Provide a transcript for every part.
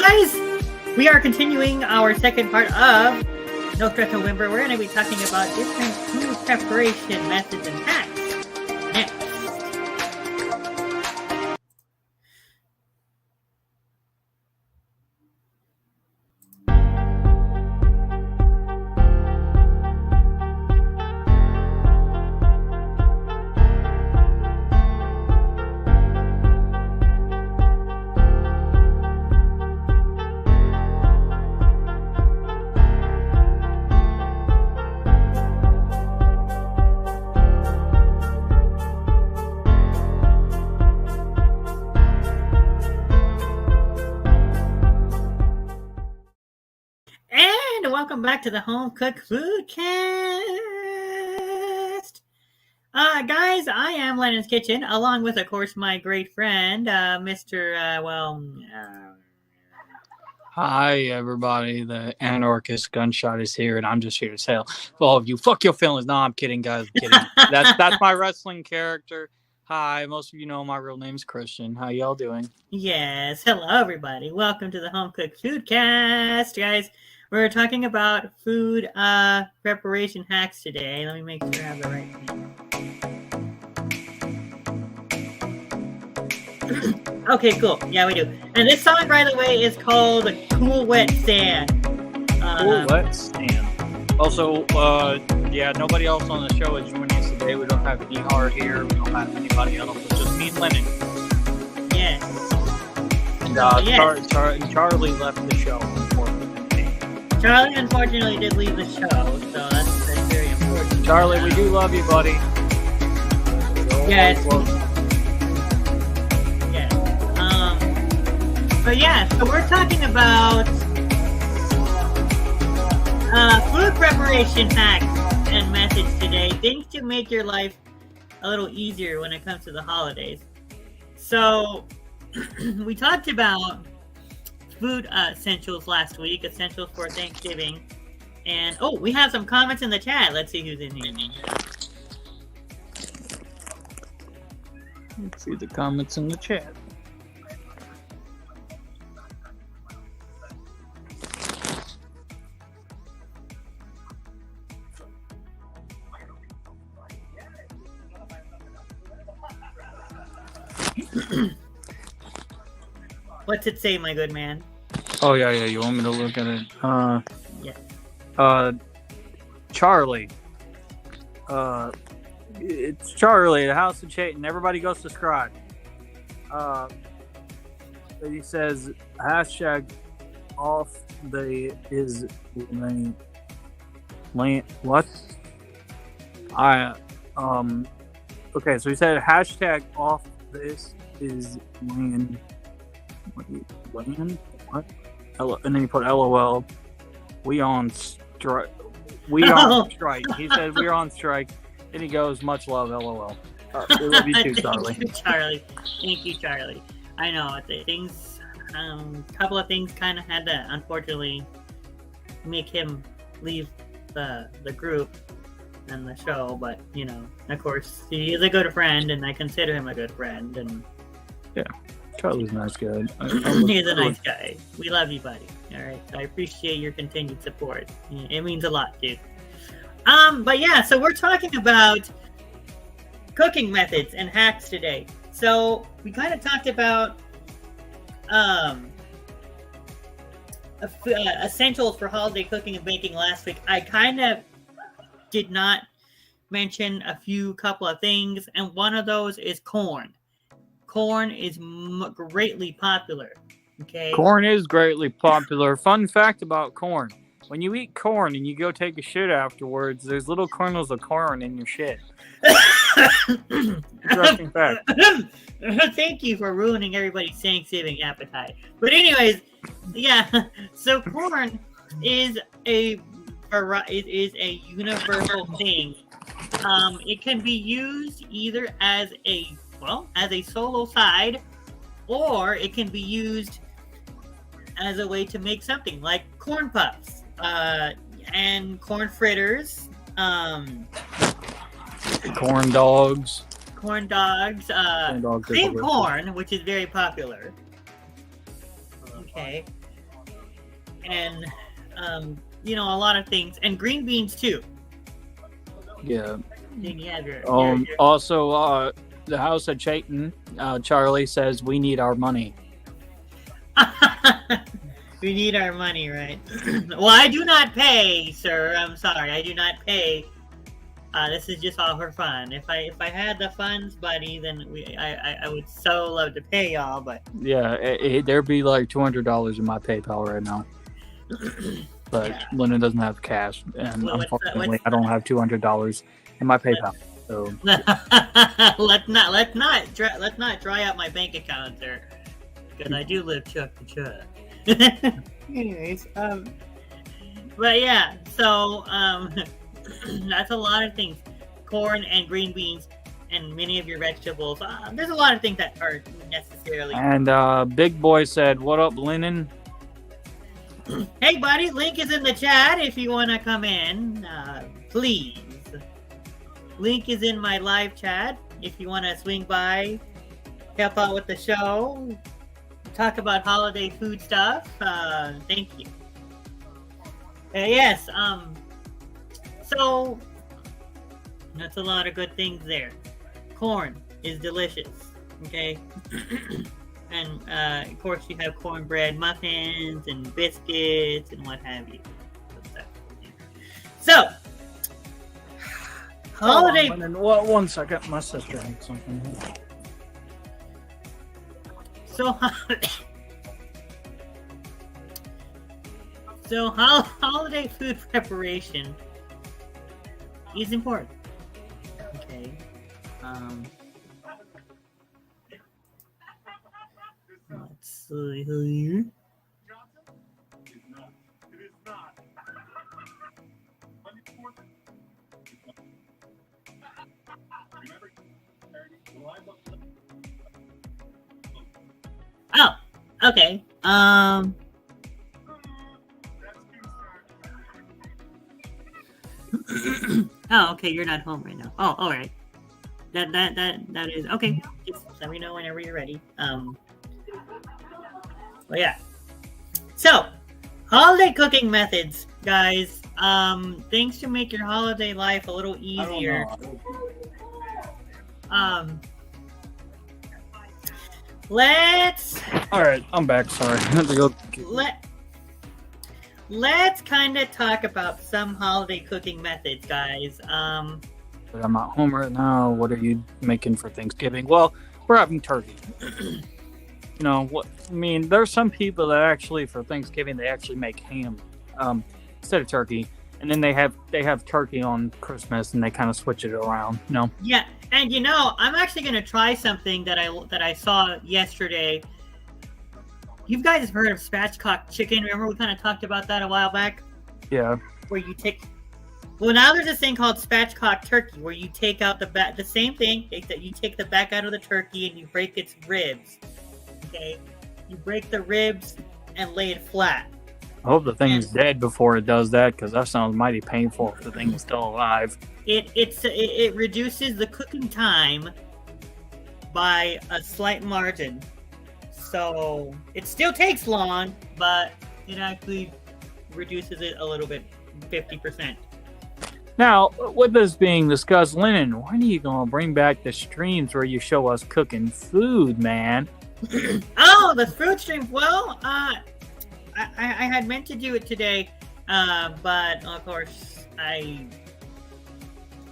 Guys, we are continuing our second part of No Stress November. We're going to be talking about different food preparation methods and hacks next. Welcome back to the Home Cooked Foodcast. Guys, I am Lennon's Kitchen, along with, of course, my great friend, Mr. Hi, everybody. The anarchist gunshot is here, and I'm just here to tell all of you, fuck your feelings. No, I'm kidding, guys. I'm kidding. That's my wrestling character. Hi, most of you know my real name's Christian. How y'all doing? Yes, hello, everybody. Welcome to the Home Cooked Foodcast, guys. We're talking about food preparation hacks today. Let me make sure I have the right thing. Okay, cool. Yeah, we do. And this song, by the way, is called Cool Wet Sand. Cool Wet Sand. Also, yeah, nobody else on the show is joining us today. We don't have Nihar here. We don't have anybody else. It's just me and Lennon. Yes. And Charlie left the show, unfortunately. Charlie, unfortunately, did leave the show, so that's very important. Charlie, we do love you, buddy. Yes. Yes. But yeah, so we're talking about food preparation hacks and methods today. Things to make your life a little easier when it comes to the holidays. So, we talked about food essentials last week, essentials for Thanksgiving. And, we have some comments in the chat. Let's see who's in here. Let's see the comments in the chat. What's it say, my good man? Oh, yeah, you want me to look at it? Yeah. Charlie. It's Charlie, the House of Chayton. Everybody go subscribe. He says, hashtag off the is lane. What? Okay, so he said, hashtag off this is lane. Land? What? And then he put LOL. We on strike. We on strike. He said we're on strike. And he goes, much love, LOL. We love you too, Charlie. Thank you, Charlie. Thank you, Charlie. I know things. Couple of things kind of had to, unfortunately, make him leave the group and the show. But of course, he is a good friend, and I consider him a good friend. And yeah. Charlie's a nice guy. He's a nice guy. We love you, buddy. All right. I appreciate your continued support. It means a lot, dude. But yeah, so we're talking about cooking methods and hacks today. So we kind of talked about essentials for holiday cooking and baking last week. I kind of did not mention a couple of things, and one of those is corn. Corn is greatly popular. Okay. Corn is greatly popular. Fun fact about corn: when you eat corn and you go take a shit afterwards, there's little kernels of corn in your shit. Interesting fact. Thank you for ruining everybody's Thanksgiving appetite. But anyways, yeah. So corn is a universal thing. It can be used either as a solo side, or it can be used as a way to make something like corn puffs and corn fritters, corn dogs, cream corn, which is very popular. Okay. And, a lot of things. And green beans, too. Yeah. Then you have your Also, the house at Chayton, Charlie says we need our money. We need our money, right? Well, I do not pay, sir. I'm sorry. I do not pay. This is just all for fun. If I had the funds, buddy, then I would so love to pay y'all. But yeah, there'd be like $200 in my PayPal right now. But yeah. Lennon doesn't have cash, and unfortunately, I don't have $200 in my PayPal. So let's not dry out my bank account, sir, because I do live chuck to chuck. Anyways, but yeah, so that's a lot of things. Corn and green beans and many of your vegetables. There's a lot of things that aren't necessarily. And Big Boy said, "What up, Lennon?" Hey, buddy, link is in the chat if you want to come in. Please. Link is in my live chat if you want to swing by, help out with the show, talk about holiday food stuff. Thank you. Yes, so that's a lot of good things there. Corn is delicious, okay? And of course you have cornbread muffins and biscuits and what have you. So, holiday. One second, my sister had something. So holiday food preparation is important. Okay. Let's see here. Oh, okay. Oh, okay. You're not home right now. Oh, all right. That is okay. Just let me know whenever you're ready. Well, yeah. So, holiday cooking methods, guys. Things to make your holiday life a little easier. Let's. All right, I'm back. Sorry, I had to go. Let's kind of talk about some holiday cooking methods, guys. I'm at home right now. What are you making for Thanksgiving? Well, we're having turkey. You know what? I mean, there's some people that actually for Thanksgiving they actually make ham instead of turkey, and then they have turkey on Christmas, and they kind of switch it around. You know? Yeah, and I'm actually gonna try something that I saw yesterday. You guys have heard of spatchcock chicken? Remember we kind of talked about that a while back? Yeah. Where you take. Well, now there's this thing called spatchcock turkey, where you take out the back. The same thing, except you take the back out of the turkey and you break its ribs. Okay, you break the ribs and lay it flat. I hope the thing's dead before it does that, because that sounds mighty painful if the thing is still alive. It reduces the cooking time by a slight margin. So it still takes long, but it actually reduces it a little bit, 50%. Now, with this being discussed, Lennon, when are you going to bring back the streams where you show us cooking food, man? Oh, the food stream. Well, I had meant to do it today, but of course I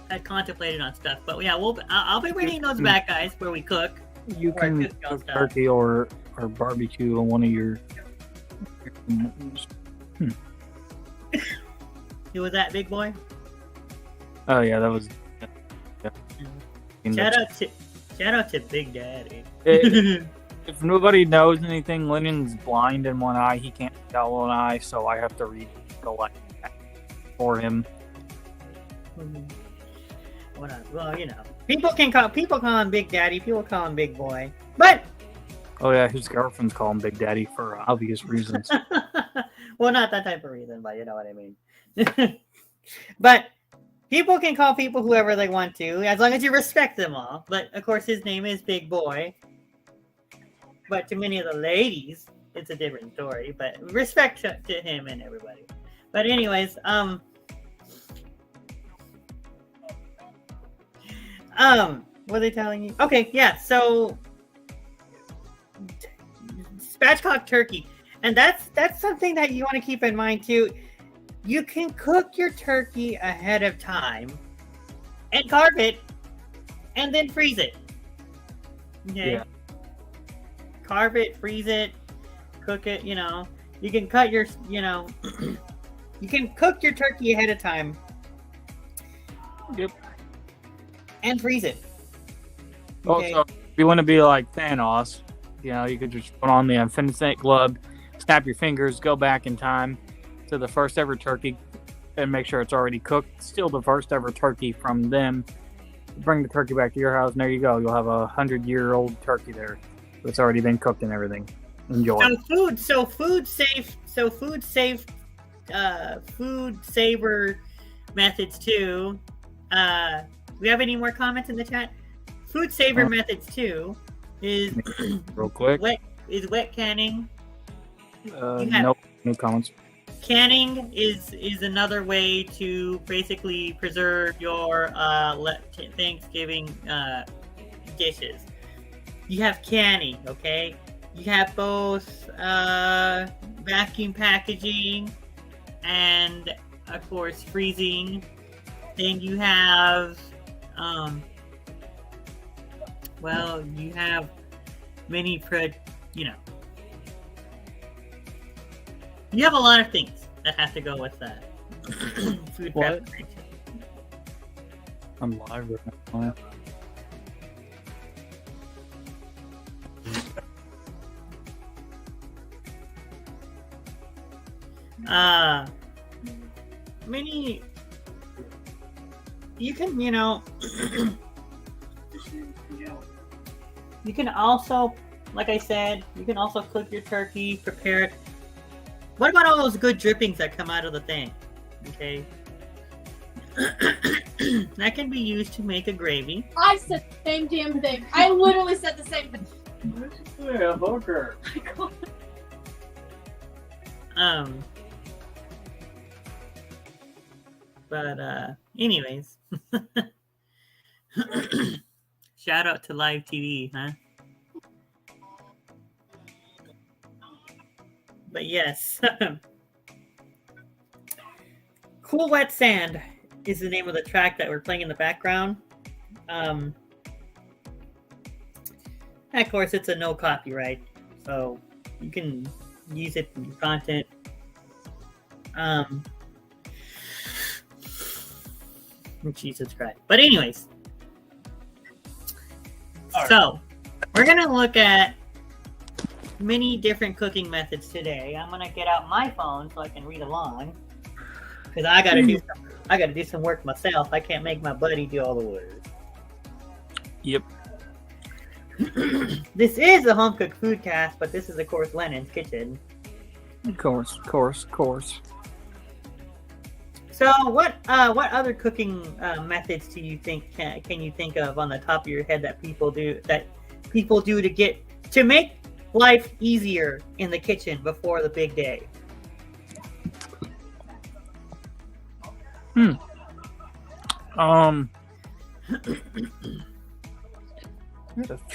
had contemplated on stuff. But yeah, I'll be bringing those back, guys, where we cook. You can cook turkey or barbecue on one of your. Who was that, Big Boy? Oh yeah, that was. Yeah. Shout out to Big Daddy. If nobody knows anything, Lennon's blind in one eye. He can't tell one eye, so I have to read the line for him. Well, people call him Big Daddy. People call him Big Boy. But oh yeah, his girlfriends call him Big Daddy for obvious reasons. Well, not that type of reason, but you know what I mean. But people can call people whoever they want to, as long as you respect them all. But of course, his name is Big Boy. But to many of the ladies, it's a different story. But respect to him and everybody. But anyways, what are they telling you? Okay, yeah. So, spatchcock turkey, and that's something that you want to keep in mind too. You can cook your turkey ahead of time and carve it, and then freeze it. Okay. Yeah. Carve it, freeze it, cook it. You can cut your, you can cook your turkey ahead of time. Yep. And freeze it. Okay. Also, if you want to be like Thanos, you could just put on the Infinite Glove, snap your fingers, go back in time to the first ever turkey, and make sure it's already cooked. Steal the first ever turkey from them. Bring the turkey back to your house, and there you go. You'll have a 100-year-old turkey there. It's already been cooked and everything. Enjoy. Food saver methods too. We have any more comments in the chat? Food saver methods too is real quick. Wet canning. Nope, no comments. Canning is another way to basically preserve your Thanksgiving dishes. You have canning, okay? You have both vacuum packaging and, of course, freezing. Then you have, you have many, you have a lot of things that have to go with that. Food preparation. I'm live right now. Many. You can, you can also, like I said, you can also cook your turkey, prepare it. What about all those good drippings that come out of the thing? Okay. That can be used to make a gravy. I said the same damn thing. I literally said the same thing. Yeah, Booker. But anyways. Shout out to live TV, huh? But yes. Cool Wet Sand is the name of the track that we're playing in the background. Of course, it's a no copyright, so you can use it in your content. Jesus Christ. But anyways. Right. So, we're going to look at many different cooking methods today. I'm going to get out my phone so I can read along. Because I got to do some work myself. I can't make my buddy do all the work. Yep. This is a home cooked foodcast, but this is, of course, Lennon's kitchen. Of course. So, what other cooking methods do you think can you think of on the top of your head that people do to make life easier in the kitchen before the big day? I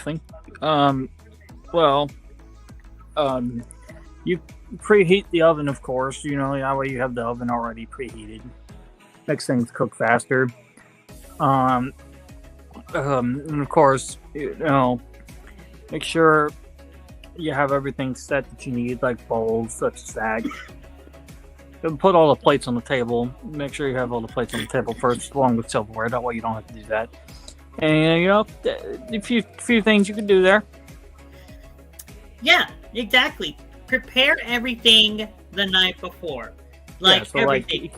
think. You preheat the oven, of course. That way you have the oven already preheated. Makes things cook faster. And of course, make sure you have everything set that you need, like bowls, such as that. Put all the plates on the table. Make sure you have all the plates on the table first, along with silverware. That way you don't have to do that. And a few things you can do there. Yeah, exactly. Prepare everything the night before. Everything.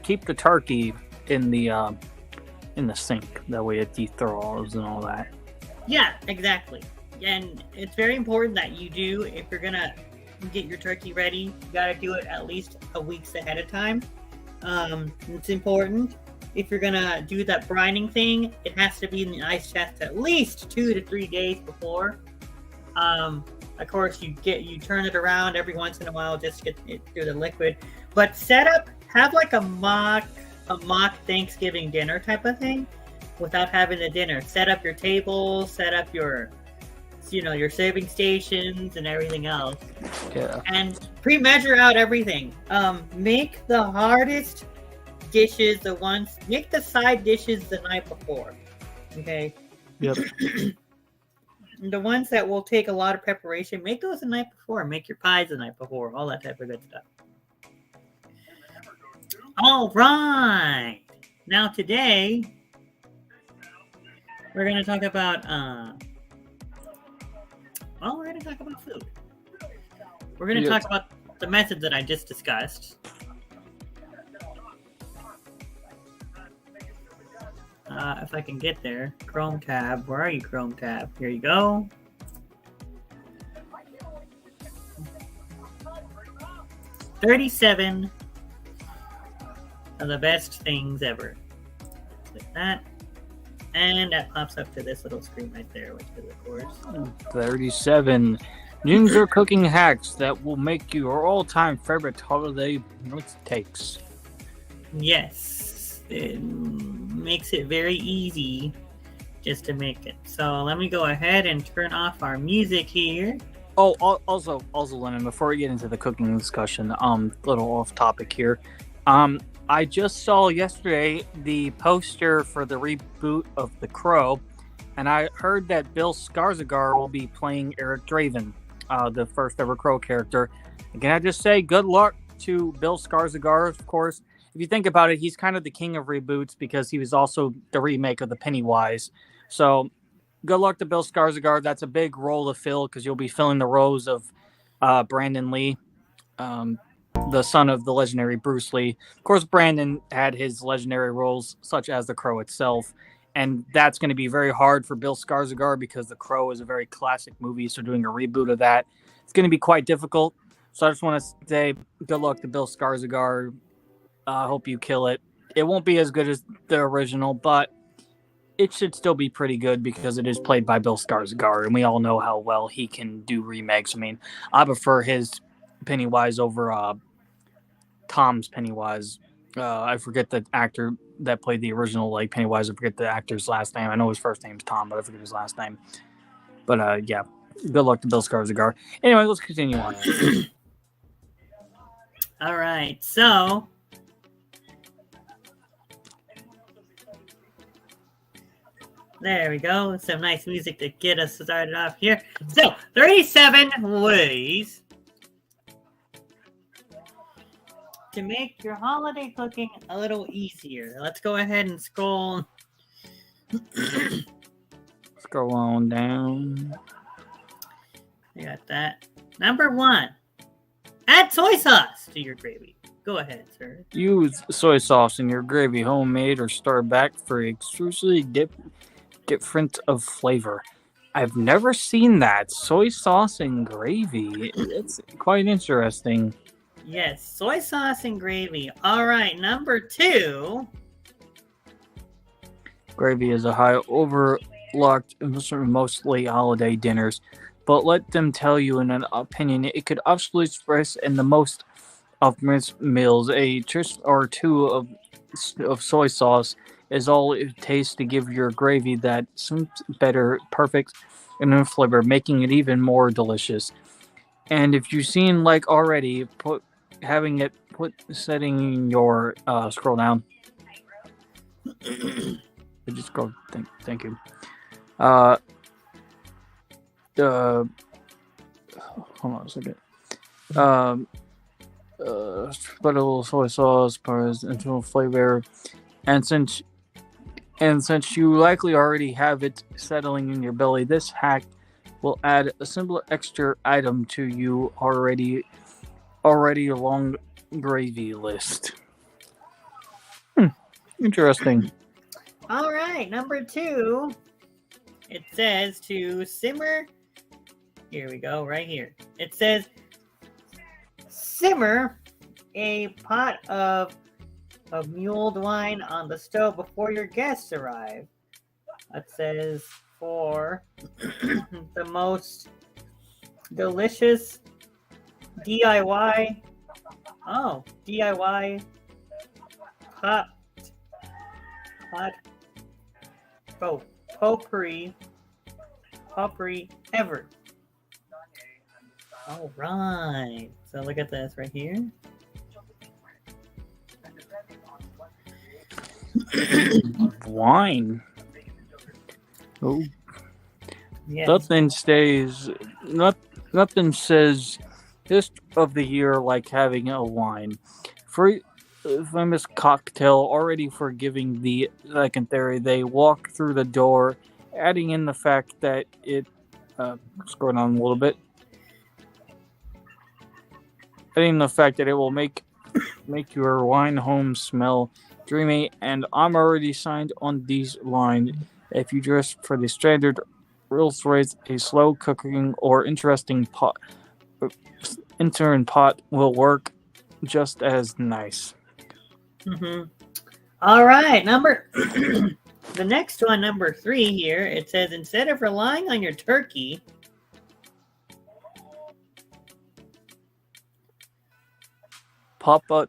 Keep the turkey in the sink. That way it de-thaws and all that. Yeah, exactly. And it's very important that you do, if you're gonna get your turkey ready, you gotta do it at least a week ahead of time. It's important. If you're gonna do that brining thing, it has to be in the ice chest at least 2 to 3 days before. Of course, you turn it around every once in a while just to get it through the liquid. But have like a mock Thanksgiving dinner type of thing without having the dinner. Set up your table, set up your serving stations and everything else. Yeah. And pre-measure out everything. Make the hardest dishes make the side dishes the night before. Okay. Yep. The ones that will take a lot of preparation, make those the night before. Make your pies the night before. All that type of good stuff. All right. Now today, we're going to talk about we're going to talk about food. We're going to talk about the method that I just discussed. If I can get there. Chrome tab. Where are you, Chrome tab? Here you go. $37 of the best things ever. Like that. And that pops up to this little screen right there, which is, of course, 37 ninja cooking hacks that will make you your all-time favorite holiday mistakes. Yes. It makes it very easy just to make it. So let me go ahead and turn off our music here. Oh, also, Lennon, before we get into the cooking discussion, little off topic here. I just saw yesterday the poster for the reboot of The Crow, and I heard that Bill Skarsgård will be playing Eric Draven, the first ever Crow character. And can I just say good luck to Bill Skarsgård, of course. If you think about it, he's kind of the king of reboots because he was also the remake of the Pennywise. So good luck to Bill Skarsgård. That's a big role to fill because you'll be filling the roles of Brandon Lee, the son of the legendary Bruce Lee. Of course, Brandon had his legendary roles, such as The Crow itself. And that's going to be very hard for Bill Skarsgård because The Crow is a very classic movie. So doing a reboot of that, it's going to be quite difficult. So I just want to say good luck to Bill Skarsgård. I hope you kill it. It won't be as good as the original, but it should still be pretty good because it is played by Bill Skarsgård, and we all know how well he can do remakes. I mean, I prefer his Pennywise over Tom's Pennywise. I forget the actor that played the original Pennywise. I forget the actor's last name. I know his first name's Tom, but I forget his last name. But yeah, good luck to Bill Skarsgård. Anyway, let's continue on. All right, so there we go. Some nice music to get us started off here. So, 37 ways to make your holiday cooking a little easier. Let's go ahead and scroll. Scroll on down. I got that. Number 1. Add soy sauce to your gravy. Go ahead, sir. Use soy sauce in your gravy, homemade or store-backed, for exclusively different of flavor. I've never seen that. Soy sauce and gravy. It's quite interesting. Yes, soy sauce and gravy. All right, number 2. Gravy is a high overlooked mostly holiday dinners, but let them tell you in an opinion it could absolutely express in the most of meals. A taste or two of soy sauce is all it takes to give your gravy that some better, perfect, and flavor, making it even more delicious. And if you've seen already, setting your scroll down. Just scroll. Thank you. Hold on a second. Put a little soy sauce, pour into flavor, and since you likely already have it settling in your belly, this hack will add a simple extra item to you already long gravy list. Interesting. All right, number 2. It says to simmer. Here we go, right here. It says simmer a pot of mulled wine on the stove before your guests arrive. It says for the most delicious DIY. Oh, DIY pot. Oh, potpourri ever. All right. So look at this right here. Wine. Oh, Yes. Nothing says this of the year like having a wine. Famous cocktail already forgiving the second theory. They walk through the door, adding in the fact that it. Scrolling on a little bit. Adding the fact that it will make your wine home smell dreamy, and I'm already signed on these lines. If you dress for the standard Rolls Royce, a slow cooking or interesting intern pot will work just as nice. Mm-hmm. All right, the next one, number 3 here. It says instead of relying on your turkey, Pop up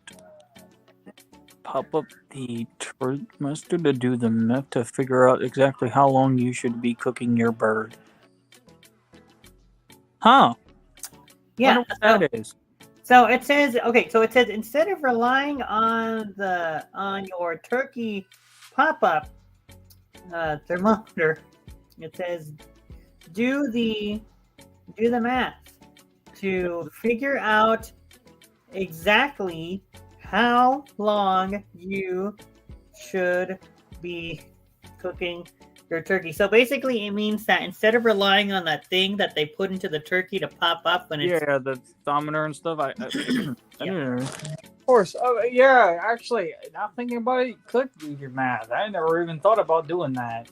the trimester to do the math to figure out exactly how long you should be cooking your bird. Huh? yeah. Wonder what that is. So it says instead of relying on your turkey pop-up thermometer, it says do the math to figure out exactly how long you should be cooking your turkey. So basically, it means that instead of relying on that thing that they put into the turkey to pop up when it's the thermometer and stuff. I Yeah. Of course. Oh, yeah. Actually, now thinking about it, you could do your math. I never even thought about doing that.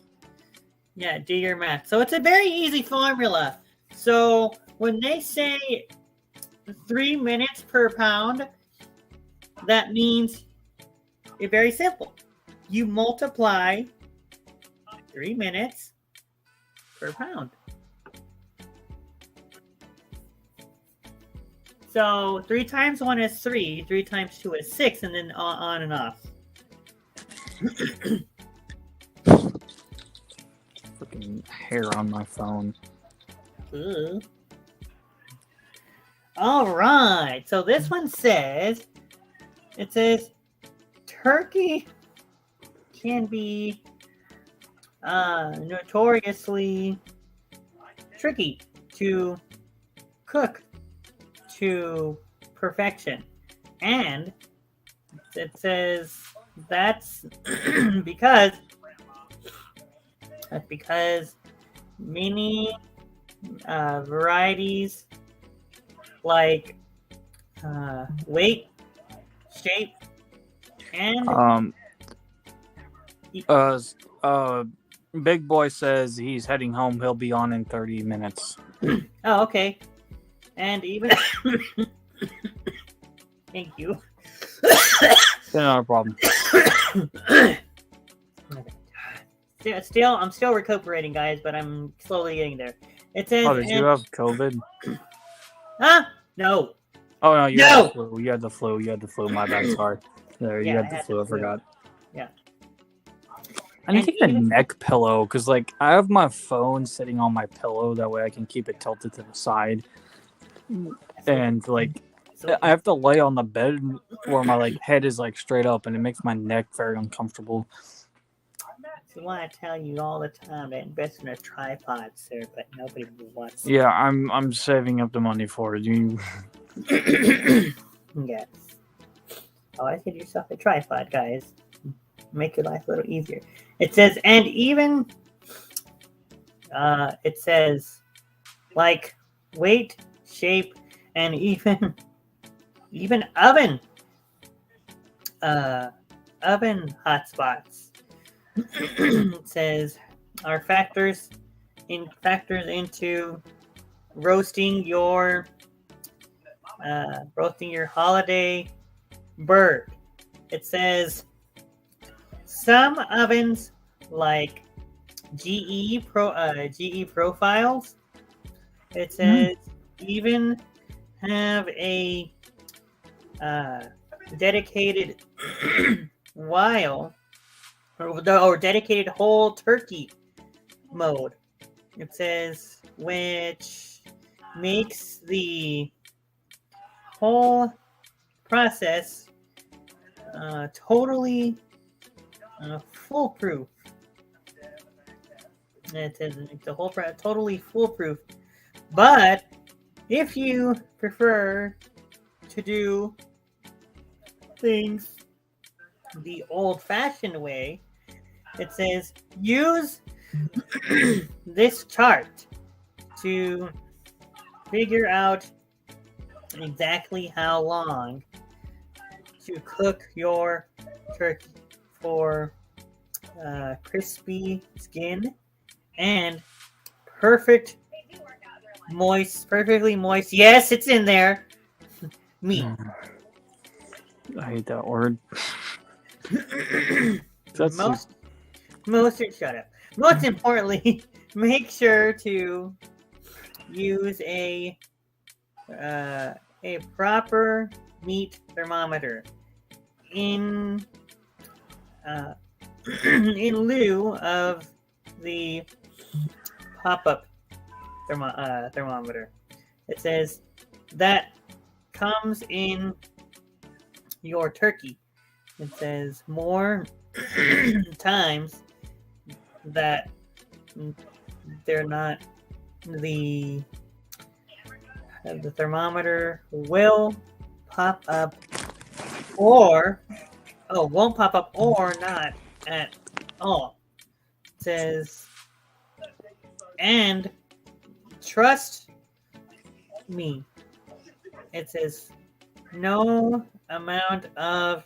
Yeah, do your math. So it's a very easy formula. So when they say 3 minutes per pound, that means it's very simple. You multiply 3 minutes per pound. So 3 times 1 is 3, 3 times 2 is 6, and then on and off. Freaking hair on my phone. Ooh. All right. So this one says, turkey can be notoriously tricky to cook to perfection. And it says that's because many varieties like weight, shape, and Big Boy says he's heading home. He'll be on in 30 minutes. Oh, okay. And even thank you. Not a problem. I'm still recuperating, guys, but I'm slowly getting there. It says. Oh, did you have COVID? Huh? No. Oh no, you No! had the flu. You had the flu. My bad. Sorry. There, you Yeah, had the flu. I forgot. Yeah. I need And to get a even- neck pillow because, like, I have my phone sitting on my pillow. That way, I can keep it tilted to the side. And like, I have to lay on the bed where my head is straight up, and it makes my neck very uncomfortable. I want to tell you all the time to invest in a tripod, sir, but nobody wants. Yeah, I'm saving up the money for it. Yes. Always get yourself a tripod, guys. Make your life a little easier. It says, and even, it says, weight, shape, and even oven hotspots. It says are factors into roasting your holiday bird. It says some ovens like GE Profiles. It says even have a dedicated or dedicated whole turkey mode. It says, which makes the whole process totally foolproof. It says the whole process totally foolproof. But if you prefer to do things the old-fashioned way, it says use this chart to figure out exactly how long to cook your turkey for crispy skin and perfectly moist. Yes, it's in there. Meat. I hate that word. Shut up. Most importantly, make sure to use a proper meat thermometer in lieu of the pop-up thermometer. It says that comes in your turkey. It says more times that they're not the thermometer will pop up or won't pop up or not at all. It says, and trust me, it says no amount of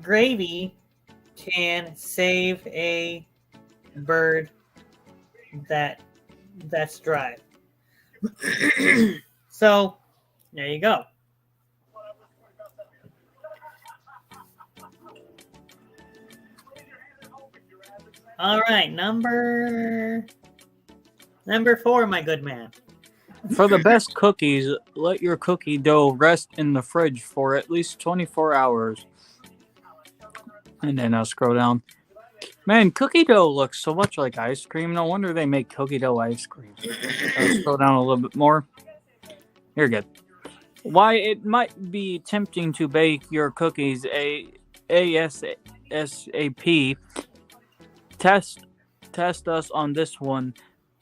gravy can save a bird that's dry. So there you go. All right, number 4, my good man. For the best cookies, let your cookie dough rest in the fridge for at least 24 hours. And then I'll scroll down. Man, cookie dough looks so much like ice cream. No wonder they make cookie dough ice cream. I'll scroll down a little bit more. You're good. Why it might be tempting to bake your cookies ASAP. Test us on this one.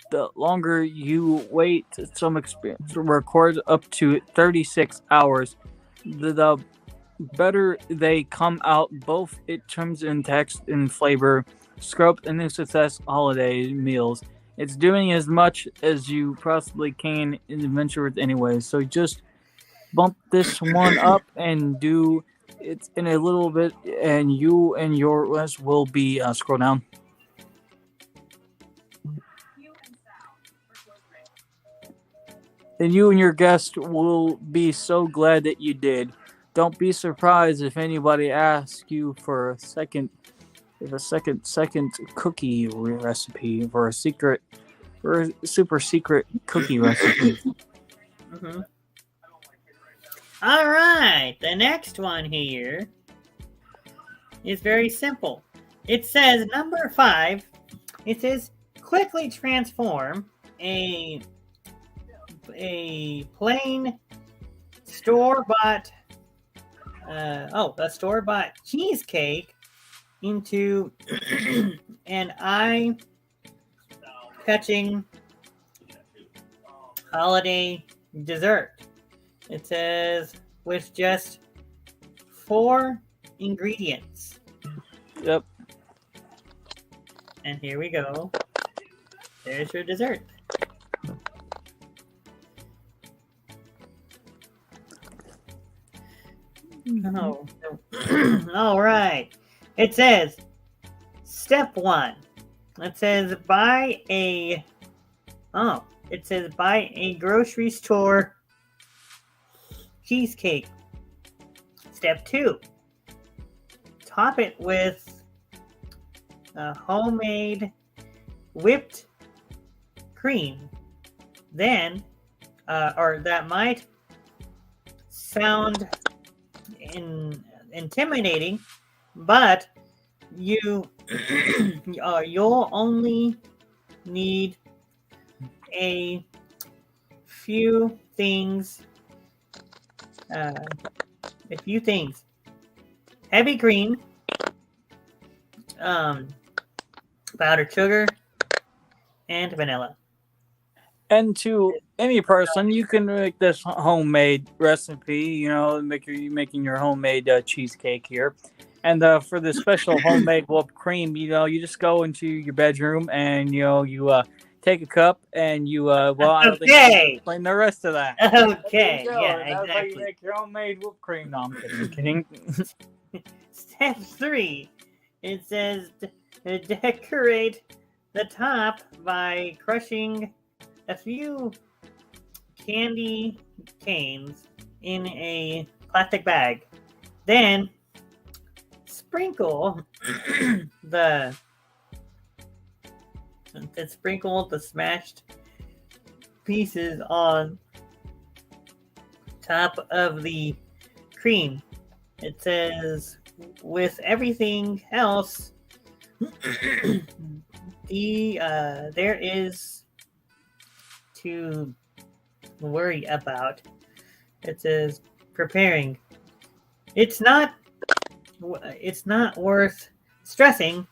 The longer you wait, some experience record up to 36 hours. The better they come out, both in terms and text and flavor. Scrub and new success holiday meals. It's doing as much as you possibly can in the venture with anyway. So just bump this one up and do it in a little bit, and you and your rest will be scroll down. And you and your guest will be so glad that you did. Don't be surprised if anybody asks you for a second cookie recipe for a super secret cookie recipe. Mm-hmm. All right, the next one here is very simple. It says number 5. It says quickly transform a plain store-bought cheesecake into an eye-catching holiday dessert. It says with just 4 ingredients. Yep. And here we go. There's your dessert. Oh. All right. It says step 1. It says buy a grocery store cheesecake. Step 2. Top it with a homemade whipped cream. Then or that might sound intimidating, but you'll only need a few things. Heavy cream, powdered sugar, and vanilla. And to any person, you can make this homemade recipe. You know, making your homemade cheesecake here. And for the special homemade whipped cream, you know, you just go into your bedroom and you take a cup and I don't think I can explain the rest of that. Okay, There you go. yeah, And that's how you exactly. make your homemade whipped cream. No, I'm kidding. Step 3, it says decorate the top by crushing a few candy canes in a plastic bag. Then sprinkle the smashed pieces on top of the cream. It says with everything else there is to worry about. It says preparing. It's not worth stressing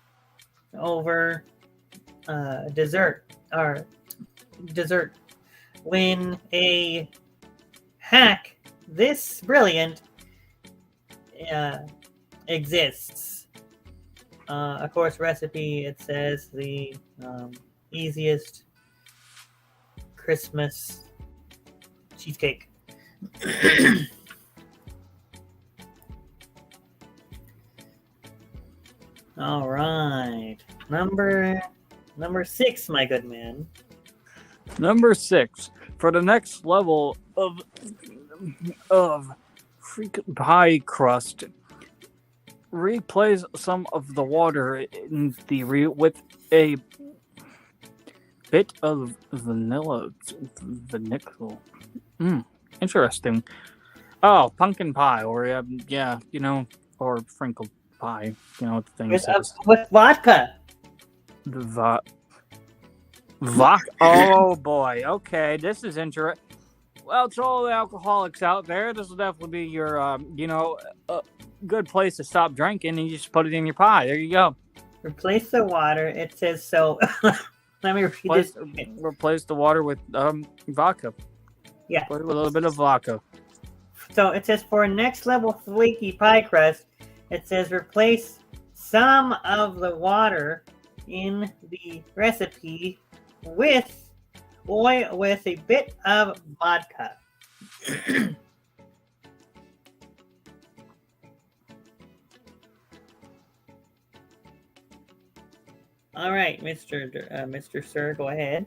over dessert when a hack this brilliant exists. Of course, recipe, it says the easiest Christmas cheesecake. All right, number 6, my good man. Number 6, for the next level of freaking pie crust, replace some of the water in with a bit of vanilla. Interesting. Oh, pumpkin pie, or or sprinkled pie. You know what the thing says. With vodka. Vodka. Oh boy. Okay, this is interesting. Well, to all the alcoholics out there, this will definitely be your, a good place to stop drinking, and you just put it in your pie. There you go. Replace the water. It says so. Let me read this. Replace the water with vodka. Yeah. With a little bit of vodka. So it says for next level flaky pie crust, it says replace some of the water in the recipe with a bit of vodka. All right, Mr. Sir, go ahead.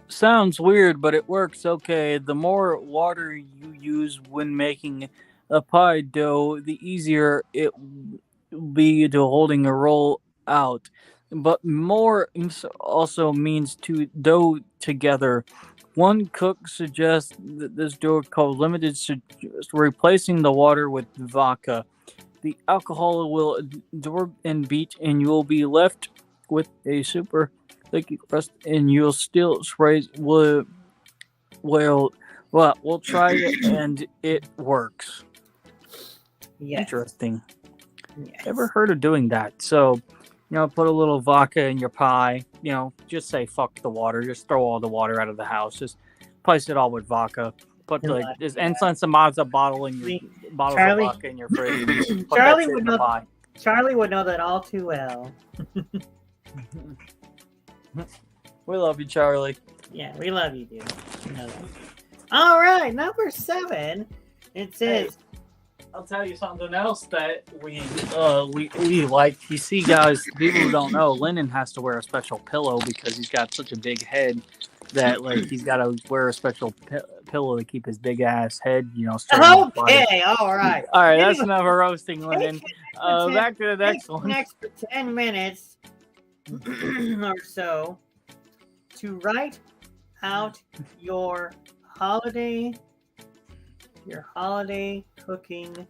Sounds weird, but it works okay. The more water you use when making a pie dough, the easier it will be to holding a roll out. But more also means to dough together. One cook suggests that this dough called limited replacing the water with vodka. The alcohol will absorb and beat, and you will be left with a super sticky crust, and you'll still sprays. We'll try it, and it works. Yes. Interesting. Yes. Ever heard of doing that? So, put a little vodka in your pie. Just say fuck the water. Just throw all the water out of the house. Just place it all with vodka. Put some odds of bottles of vodka in your fridge. Charlie would know. Charlie would know that all too well. We love you, Charlie. Yeah, we love you, dude. You know that. All right, number 7. It says. Hey, I'll tell you something else that we like. You see, guys, people who don't know, Lennon has to wear a special pillow because he's got such a big head that he's got to wear a special pillow to keep his big ass head, Okay, all right. All right, that's enough of roasting, Lennon. Back to the next one. Next 10 minutes or so to write out your holiday cooking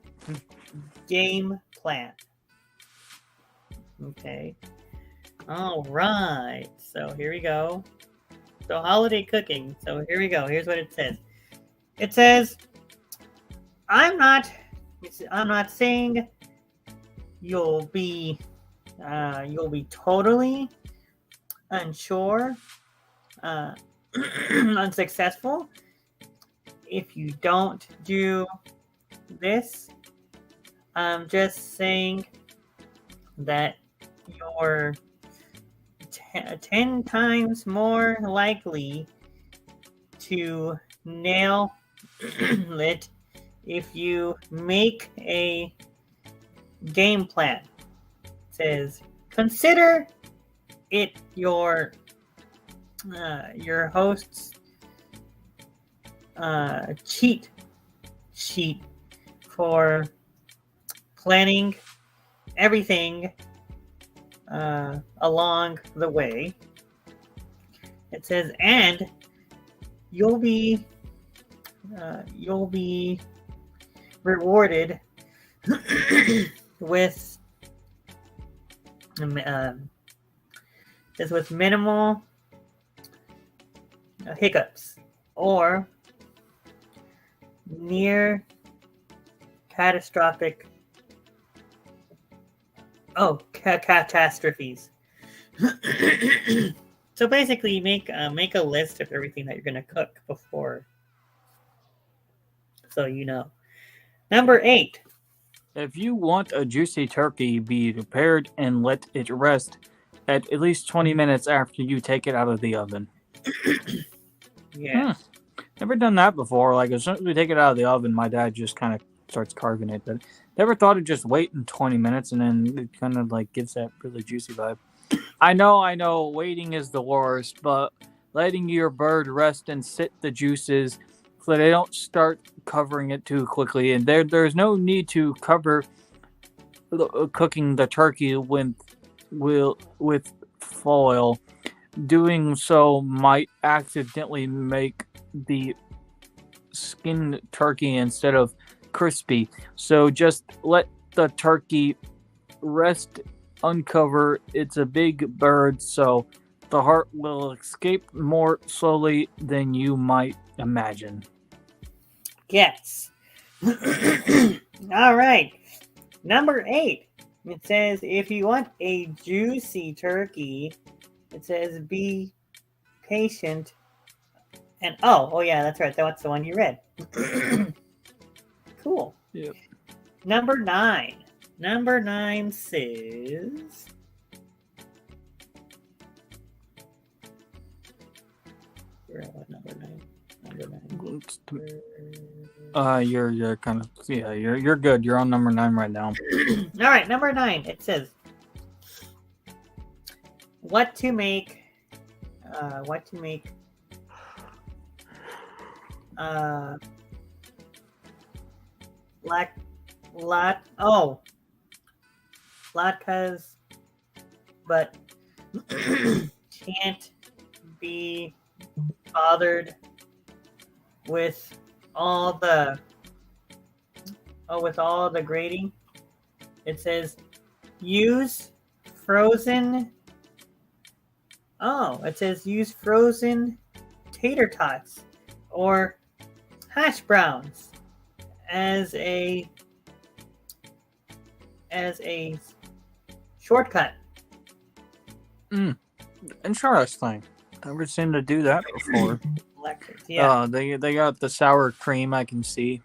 game plan. Okay. All right. So here we go. So holiday cooking. So here we go. Here's what it says. It says, I'm not saying you'll be totally unsure, unsuccessful if you don't do this. I'm just saying that you're 10 times more likely to nail it if you make a game plan. It says, consider it your host's cheat sheet for planning everything along the way. It says, and you'll be rewarded with minimal hiccups or near catastrophic catastrophes. So basically, make a list of everything that you're going to cook before, so you know. Number 8. If you want a juicy turkey, be prepared and let it rest at least 20 minutes after you take it out of the oven. Yes. Never done that before. Like, as soon as we take it out of the oven, my dad just kind of starts carving it. But never thought of just waiting 20 minutes and then it kind of like gives that really juicy vibe. I know, waiting is the worst, but letting your bird rest and sit the juices so they don't start covering it too quickly. And there's no need to cover cooking the turkey with foil. Doing so might accidentally make the skinned turkey instead of crispy. So just let the turkey rest, uncover. It's a big bird, so the heart will escape more slowly than you might imagine. Yes. All right. Number 8. It says, if you want a juicy turkey, it says be patient. And oh yeah, that's right. That's the one you read. Cool. Yep. Number 9. Number 9 says, we're at number 9. You're kind of you're good. You're on number 9 right now. All right, number 9. It says, what to make latkes, but can't be bothered with all the grating. It says use frozen tater tots or hash browns as a shortcut. Interesting. Never seen to do that before. Yeah. They got the sour cream, I can see.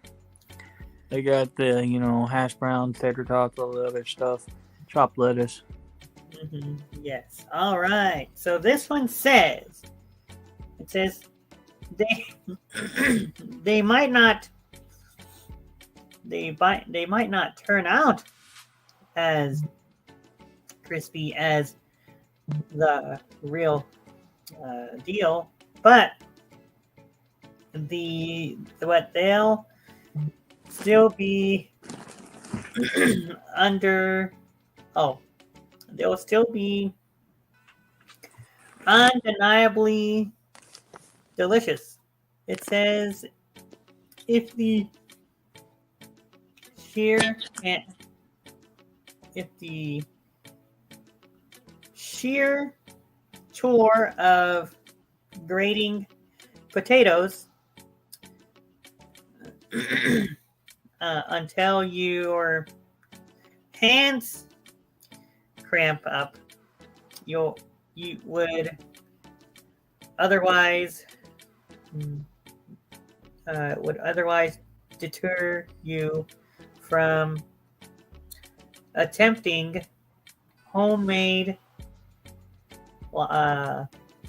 They got the hash browns, tater tots, all the other stuff, chopped lettuce. Mm-hmm. Yes. All right. So this one says, they might not turn out as crispy as the real deal, but they'll still be they'll still be undeniably delicious. It says if the sheer chore of grating potatoes until your hands cramp up, you would otherwise deter you from attempting homemade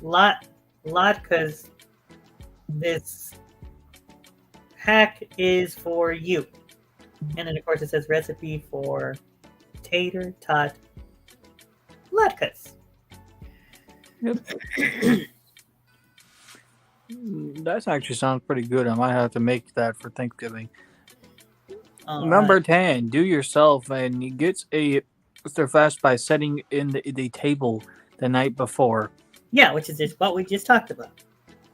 latkes. This hack is for you. And then, of course, it says recipe for tater tot latkes. Yep. That actually sounds pretty good. I might have to make that for Thanksgiving. Number 10, do yourself and get a fast by setting in the table the night before. Yeah, which is just what we just talked about.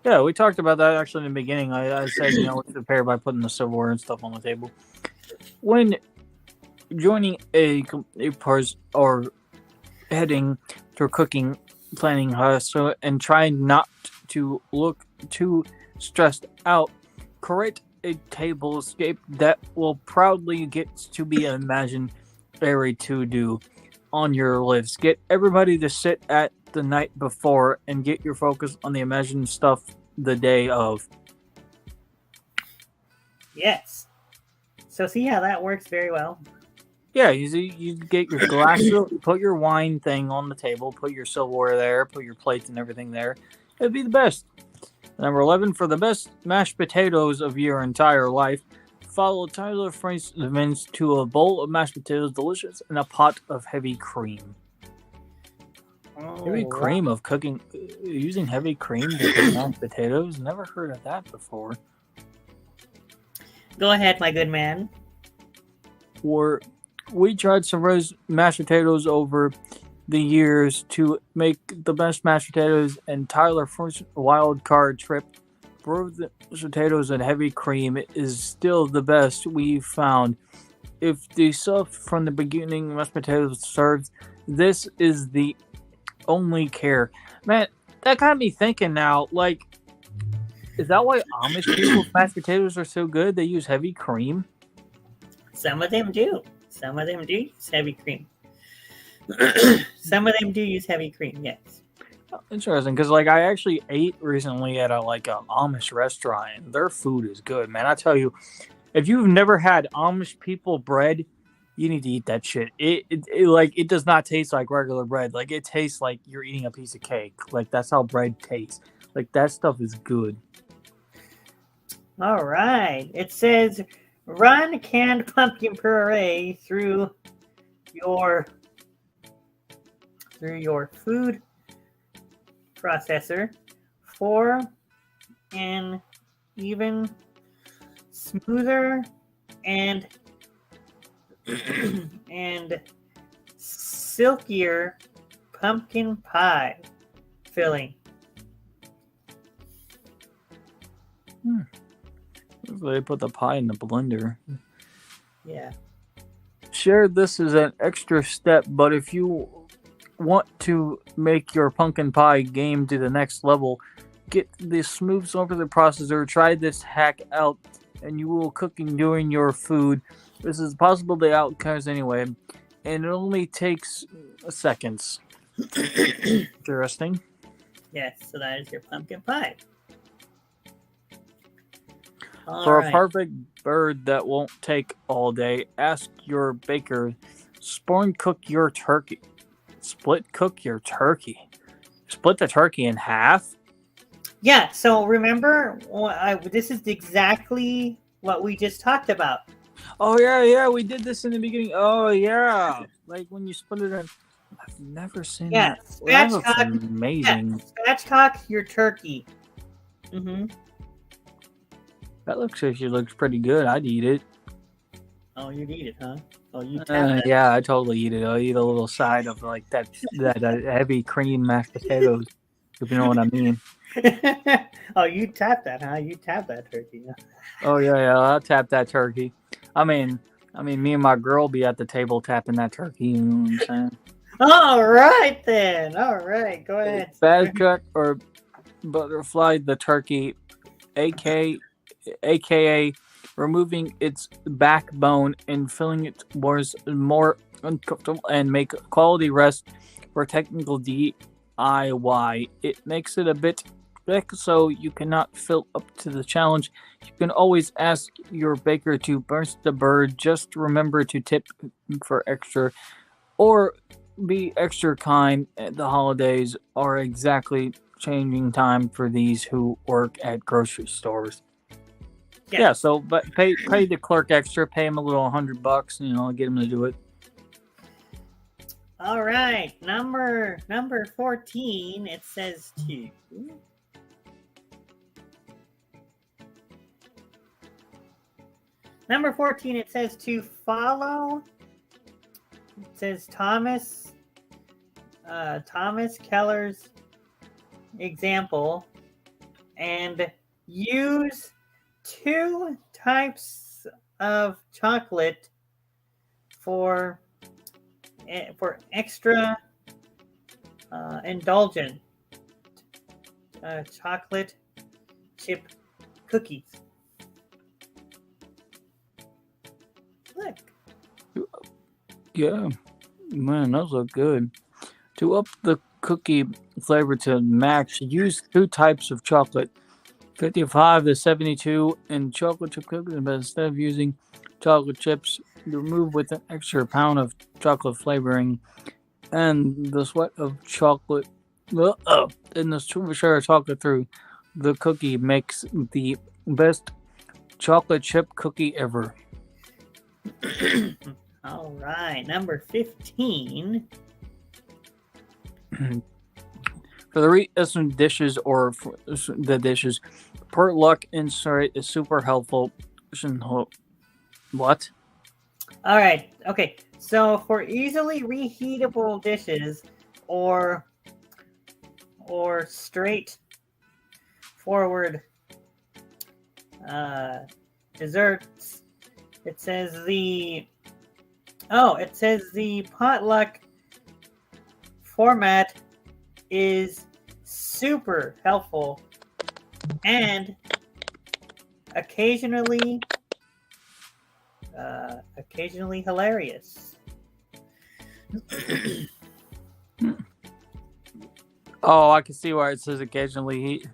Yeah, we talked about that actually in the beginning. I said, prepare by putting the silverware and stuff on the table. When joining a course or heading to cooking, planning hustle, and trying not to look too stressed out, create a table escape that will proudly get to be imaginary to do on your list. Get everybody to sit at the night before and get your focus on the imagined stuff the day of. Yes. So see how that works very well. Yeah, you get your glass, put your wine thing on the table, put your silverware there, put your plates and everything there. It'd be the best. Number 11, for the best mashed potatoes of your entire life, follow Tyler Frank's events to a bowl of mashed potatoes, delicious, and a pot of heavy cream. Heavy cream of cooking, using heavy cream to cook mashed potatoes? Never heard of that before. Go ahead, my good man. We tried some mashed potatoes over the years to make the best mashed potatoes, and Tyler Frank's wild card trip for the potatoes and heavy cream is still the best we've found. If the stuff from the beginning mashed potatoes served, this is the only care. Man, that got me thinking now, like, is that why Amish people's mashed potatoes are so good? They use heavy cream? Some of them do. Some of them do use heavy cream. Some of them do use heavy cream, yes. Interesting, because like I actually ate recently at a Amish restaurant, and their food is good, man. I tell you, if you've never had Amish people bread, you need to eat that shit. It does not taste like regular bread. Like it tastes like you're eating a piece of cake. Like that's how bread tastes. Like that stuff is good. All right. It says run canned pumpkin puree through your food processor for an even smoother and silkier pumpkin pie filling. They put the pie in the blender. Yeah. Sure, this is an extra step, but if you want to make your pumpkin pie game to the next level, get the smooths over the processor, try this hack out, and you will cooking during your food. This is possible the outcomes anyway, and it only takes seconds. Interesting. Yes, so that is your pumpkin pie. For a perfect bird that won't take all day, ask your baker, split cook your turkey. Split the turkey in half? Yeah, so remember, this is exactly what we just talked about. Oh, yeah, we did this in the beginning. Oh, yeah. Like when you split it in. I've never seen that. That looks amazing. Yeah, spatchcock your turkey. Mm-hmm. That looks pretty good. I'd eat it. Oh, you'd eat it, huh? Oh, you yeah, I totally eat it. I'll eat a little side of like that heavy cream mashed potatoes. if you know what I mean. Oh, you tap that, huh? You tap that turkey. Oh yeah, I'll tap that turkey. I mean, me and my girl be at the table tapping that turkey. You know what I'm saying? All right then. All right, go ahead. Bad cut or butterfly the turkey, aka removing its backbone and filling it was more uncomfortable and make quality rest for technical DIY. It makes it a bit thick, so you cannot fill up to the challenge. You can always ask your baker to burst the bird. Just remember to tip for extra or be extra kind. The holidays are exactly changing time for these who work at grocery stores. Yeah, so but pay the clerk extra, pay him a little $100, you know, get him to do it. All right, number 14. It says to. Number 14. It says to follow. It says Thomas Keller's example and use 2 types of chocolate for extra indulgent chocolate chip cookies. Look. Yeah, man, those look good. To up the cookie flavor to max, use 2 types of chocolate, 55 to 72, and chocolate chip cookies. But instead of using chocolate chips, remove with an extra pound of chocolate flavoring and the sweat of chocolate. And the share of chocolate through the cookie makes the best chocolate chip cookie ever. All right, number 15. For the recent dishes or for the dishes, per luck insert is super helpful. What? All right, okay. So for easily reheatable dishes or straight forward desserts, it says the potluck format is super helpful and occasionally hilarious. Oh, I can see why it says occasionally.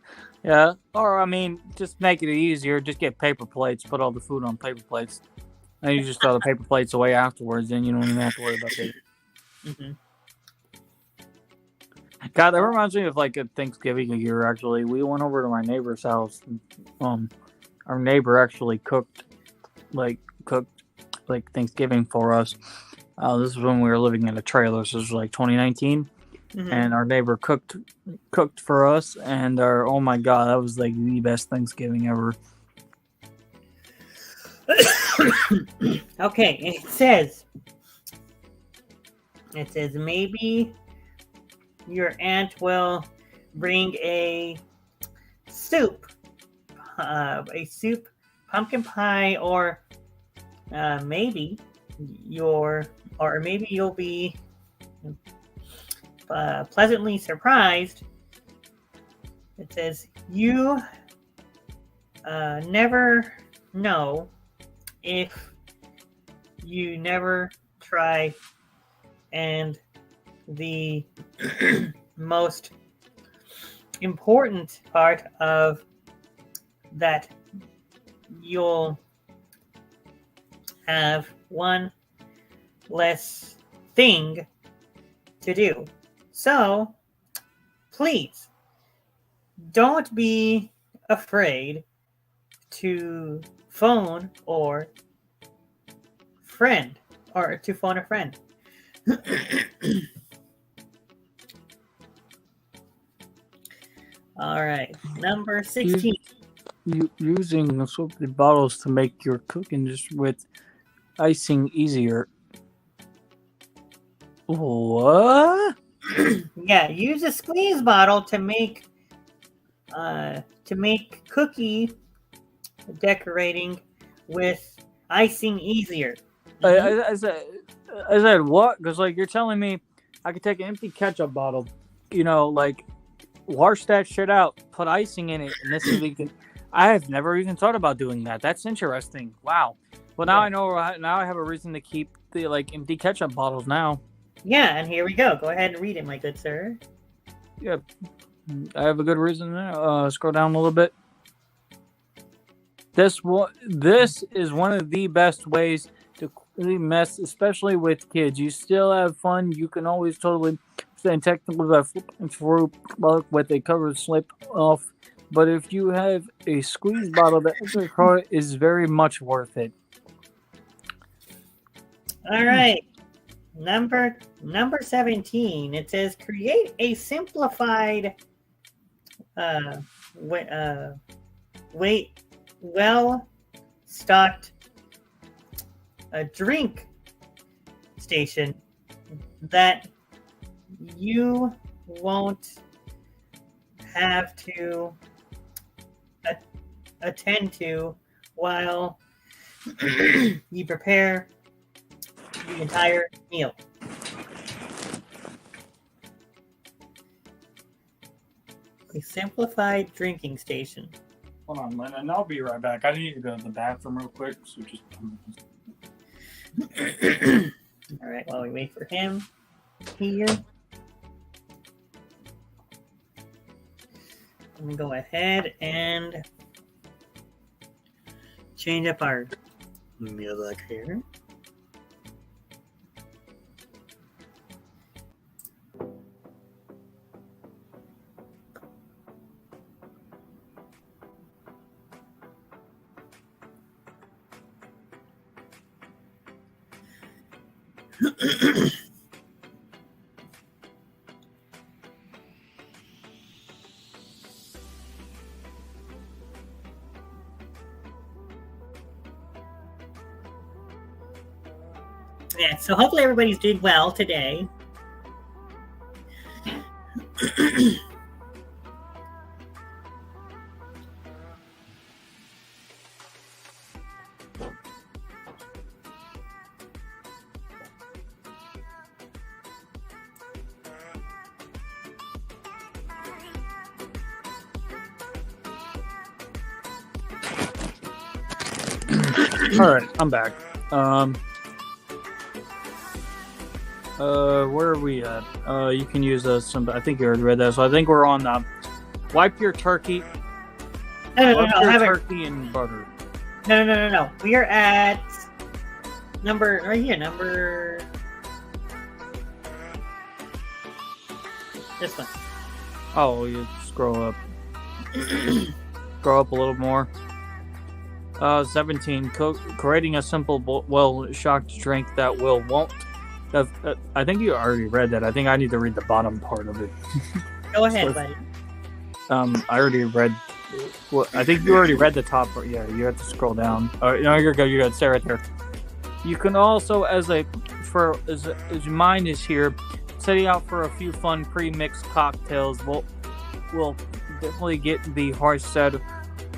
Yeah, or I mean, just make it easier. Just get paper plates. Put all the food on paper plates, and you just throw the paper plates away afterwards. Then you don't even have to worry about it. Mm-hmm. God, that reminds me of like a Thanksgiving a year. Actually, we went over to my neighbor's house. Our neighbor actually cooked Thanksgiving for us. This is when we were living in a trailer. So this was like 2019, and our neighbor cooked for us. And oh my God, that was like the best Thanksgiving ever. Okay, it says maybe your aunt will bring a soup, pumpkin pie, or maybe you'll be pleasantly surprised. It says you never know if you never try, and the most important part of that, you'll have one less thing to do. So please don't be afraid to phone or friend or to phone a friend. All right, number 16. Using the salted bottles to make your cooking just with icing easier. What? Yeah, use a squeeze bottle to make cookie decorating with icing easier. I said what? Because like you're telling me I could take an empty ketchup bottle, like wash that shit out, put icing in it, and this is I have never even thought about doing that. That's interesting. Wow. Well, now I know. Now I have a reason to keep the empty ketchup bottles now. Yeah, and here we go. Go ahead and read it, my good sir. Yeah, I have a good reason there. Scroll down a little bit. This is one of the best ways to really mess, especially with kids. You still have fun. You can always totally stay technical by flipping through with a cover slip off. But if you have a squeeze bottle, that extra card is very much worth it. All right. Number 17. It says create a simplified well-stocked drink station that you won't have to attend to while you prepare the entire meal. A simplified drinking station. Hold on, Lennon. I'll be right back. I need to go to the bathroom real quick. So just. All right. While we wait for him here, I'm gonna go ahead and change up our music here. Yeah, so hopefully everybody's doing well today. All right, I'm back. Where are we at? You can use some. I think you already read that. So I think we're on. Wipe your turkey. No. Turkey and butter. No. We are at number right here. Number this one. Oh, you scroll up. Scroll up a little more. 17. Creating a simple, well-shocked drink that won't. I think you already read that. I think I need to read the bottom part of it. Go ahead, buddy. I already read. Well, I think you already read the top part. Yeah, you have to scroll down. No, you're good. You're good. Stay right there. You can also, as mine is here, setting out for a few fun pre-mixed cocktails. We'll definitely get the heart set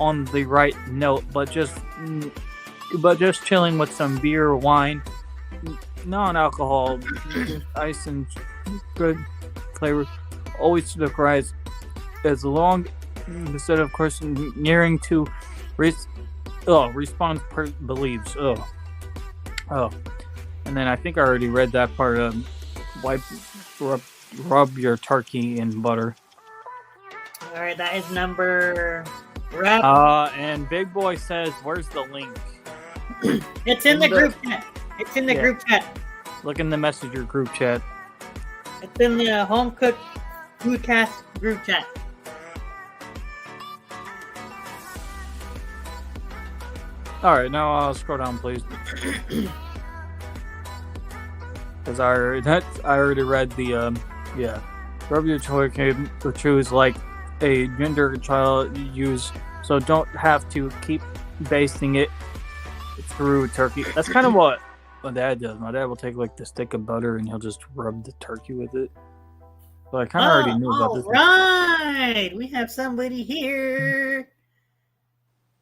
on the right note, but just chilling with some beer or wine, non-alcohol, ice and good flavor, always to the rise. As long instead of course nearing to response believes. And then I think I already read that part. Rub your turkey in butter. All right, that is number. Wrap. And Big Boy says, "Where's the link?" It's in the group chat. It's in the group chat. Look in the messenger group chat. It's in the home cooked Foodcast group chat. All right, now I'll scroll down, please. Because I already read the rub your turkey or choose like a gender child use, so don't have to keep basting it through turkey. That's kind of what my dad does. My dad will take like the stick of butter and he'll just rub the turkey with it. So I kind of already knew about this. All right, we have somebody here.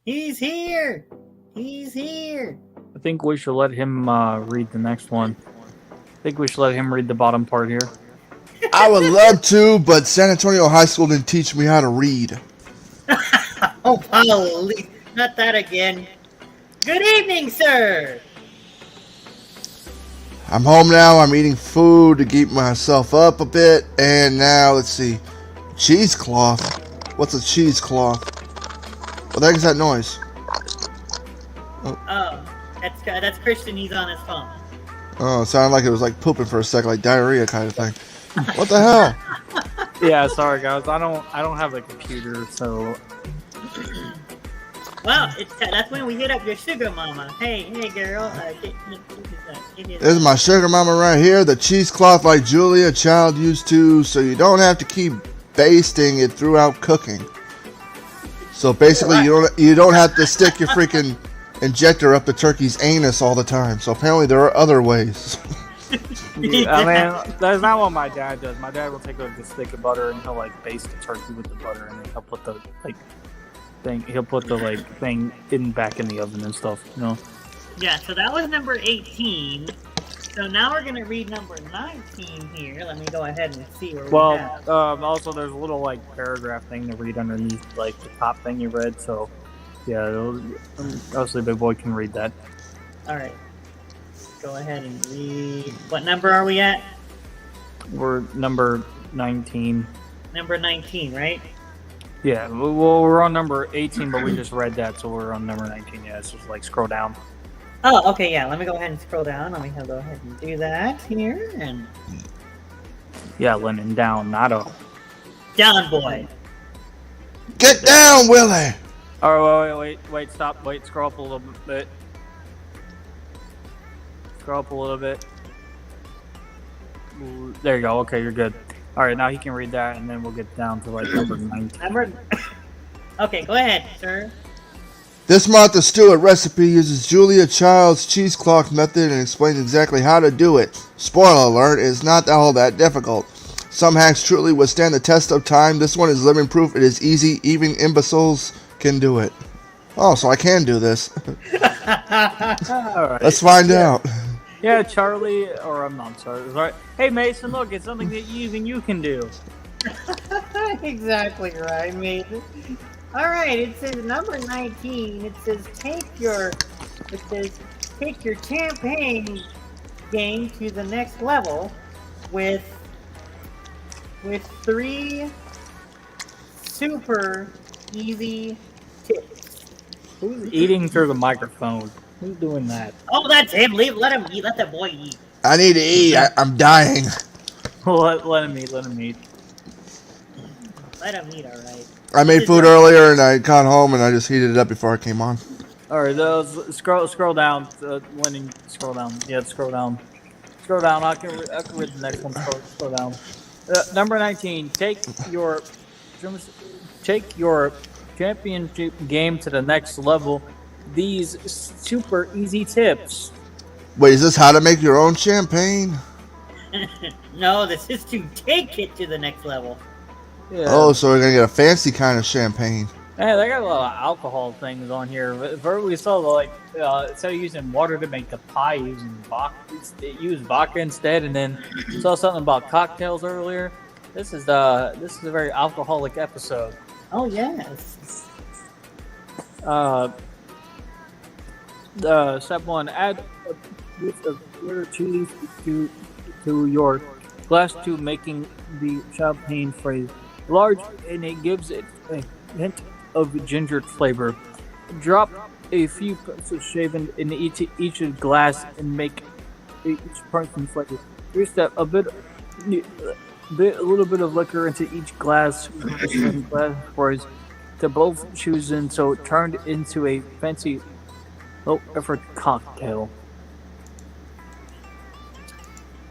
He's here. He's here. I think we should let him read the next one. I think we should let him read the bottom part here. I would love to, but San Antonio High School didn't teach me how to read. Oh, holy, not that again. Good evening, sir. I'm home now. I'm eating food to keep myself up a bit. And now, let's see. Cheesecloth. What's a cheesecloth? What the heck is that noise? Oh, that's Christian. He's on his phone. Oh, it sounded like it was like pooping for a second, like diarrhea kind of thing. What the hell? Yeah, sorry guys. I don't have a computer, so. Well, that's when we hit up your sugar mama. Hey, girl. This is my sugar mama right here. The cheesecloth like Julia Child used to, so you don't have to keep basting it throughout cooking. So basically, you don't have to stick your freaking injector up the turkey's anus all the time. So apparently, there are other ways. I mean, that's not what my dad does. My dad will take like a stick of butter and he'll like baste the turkey with the butter, and then he'll put the thing back in the oven and stuff. You know. Yeah. So that was number 18. So now we're gonna read number 19 here. Let me go ahead and see where we have. Also there's a little like paragraph thing to read underneath like the top thing you read. So yeah, obviously Big Boy can read that. All right. Go ahead and read. What number are we at? We're number 19. Number 19, right? Yeah, well, we're on number 18, but we just read that, so we're on number 19. Yeah, it's just like scroll down. Oh, okay, yeah. Let me go ahead and scroll down. Let me go ahead and do that here. And yeah, Lennon, down, not up. down, boy. Get down, Willie! Alright, wait, stop, scroll up a little bit. Scroll up a little bit. Ooh, there you go, okay, you're good. Alright, now he can read that, and then we'll get down to like number 19. Okay, go ahead, sir. This Martha Stewart recipe uses Julia Child's cheesecloth method and explains exactly how to do it. Spoiler alert, it's not all that difficult. Some hacks truly withstand the test of time. This one is living proof. It is easy. Even imbeciles can do it. Oh, so I can do this. Alright. Let's find out. Yeah, Charlie, or I'm not sorry. Hey Mason, look, it's something that even you can do. Exactly right, Mason. All right, it says number 19. It says take your champagne game to the next level with 3 super easy tips. Who's eating through the microphone? Who's doing that? Oh, that's him. Let him eat. Let that boy eat. I need to eat. I'm dying. Let him eat. Let him eat, all right. I made food earlier and I got home and I just heated it up before I came on. Alright, scroll down. Lennon, scroll down. Yeah, scroll down. Scroll down. I can read the next one. Scroll down. Number 19. Take your championship game to the next level. These super easy tips. Wait, is this how to make your own champagne? No, this is to take it to the next level. Yeah. Oh, so we're gonna get a fancy kind of champagne. Hey, they got a lot of alcohol things on here. We saw instead of using water to make the pie, using vodka, use vodka instead. And then we saw something about cocktails earlier. This is a very alcoholic episode. Oh yes. Step 1: add a bit of bitter chili to your glass to making the champagne phrase large, and it gives it a hint of ginger flavor. Drop a few pencils shaven in each glass and make each person flavor. 3 step: a little bit of liquor into each glass pours to both choosing, so it turned into a fancy low effort cocktail.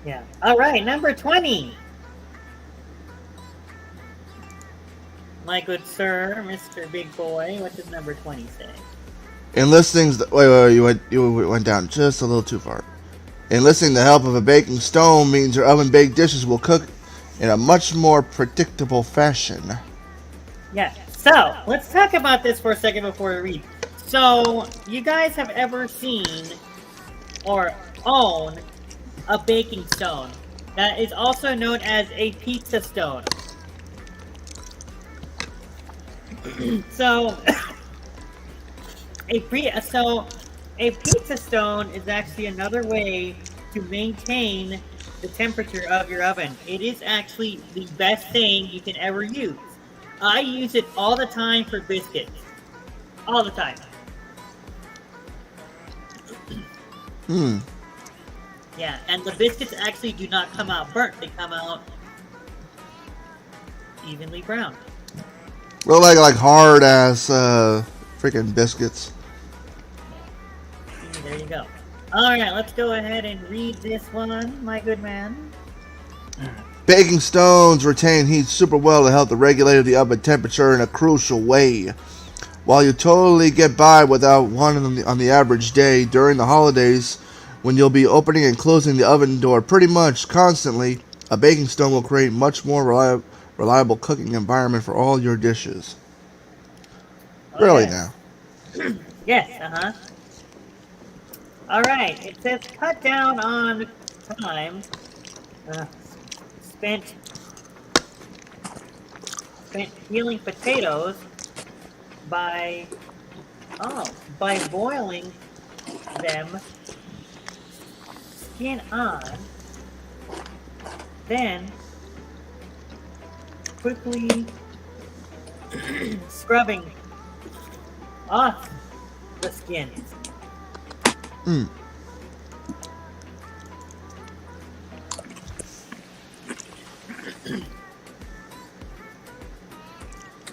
Yeah. All right, number 20. My good sir, Mr. Big Boy, what does number 20 say? Enlisting you went down just a little too far. Enlisting the help of a baking stone means your oven baked dishes will cook in a much more predictable fashion. Yeah. So let's talk about this for a second before we read. So you guys have ever seen or own a baking stone that is also known as a pizza stone? So a pizza stone is actually another way to maintain the temperature of your oven. It is actually the best thing you can ever use. I use it all the time for biscuits. All the time. Yeah, and the biscuits actually do not come out burnt. They come out evenly brown. Well, like hard ass freaking biscuits. There you go. Alright, let's go ahead and read this one, my good man. Baking stones retain heat super well to help the regulate the oven temperature in a crucial way. While you totally get by without one on the average day, during the holidays, when you'll be opening and closing the oven door pretty much constantly, a baking stone will create much more reliable cooking environment for all your dishes. Okay. Really now? Yes, Alright, it says cut down on time spent peeling potatoes by boiling them skin on, then quickly scrubbing off the skins.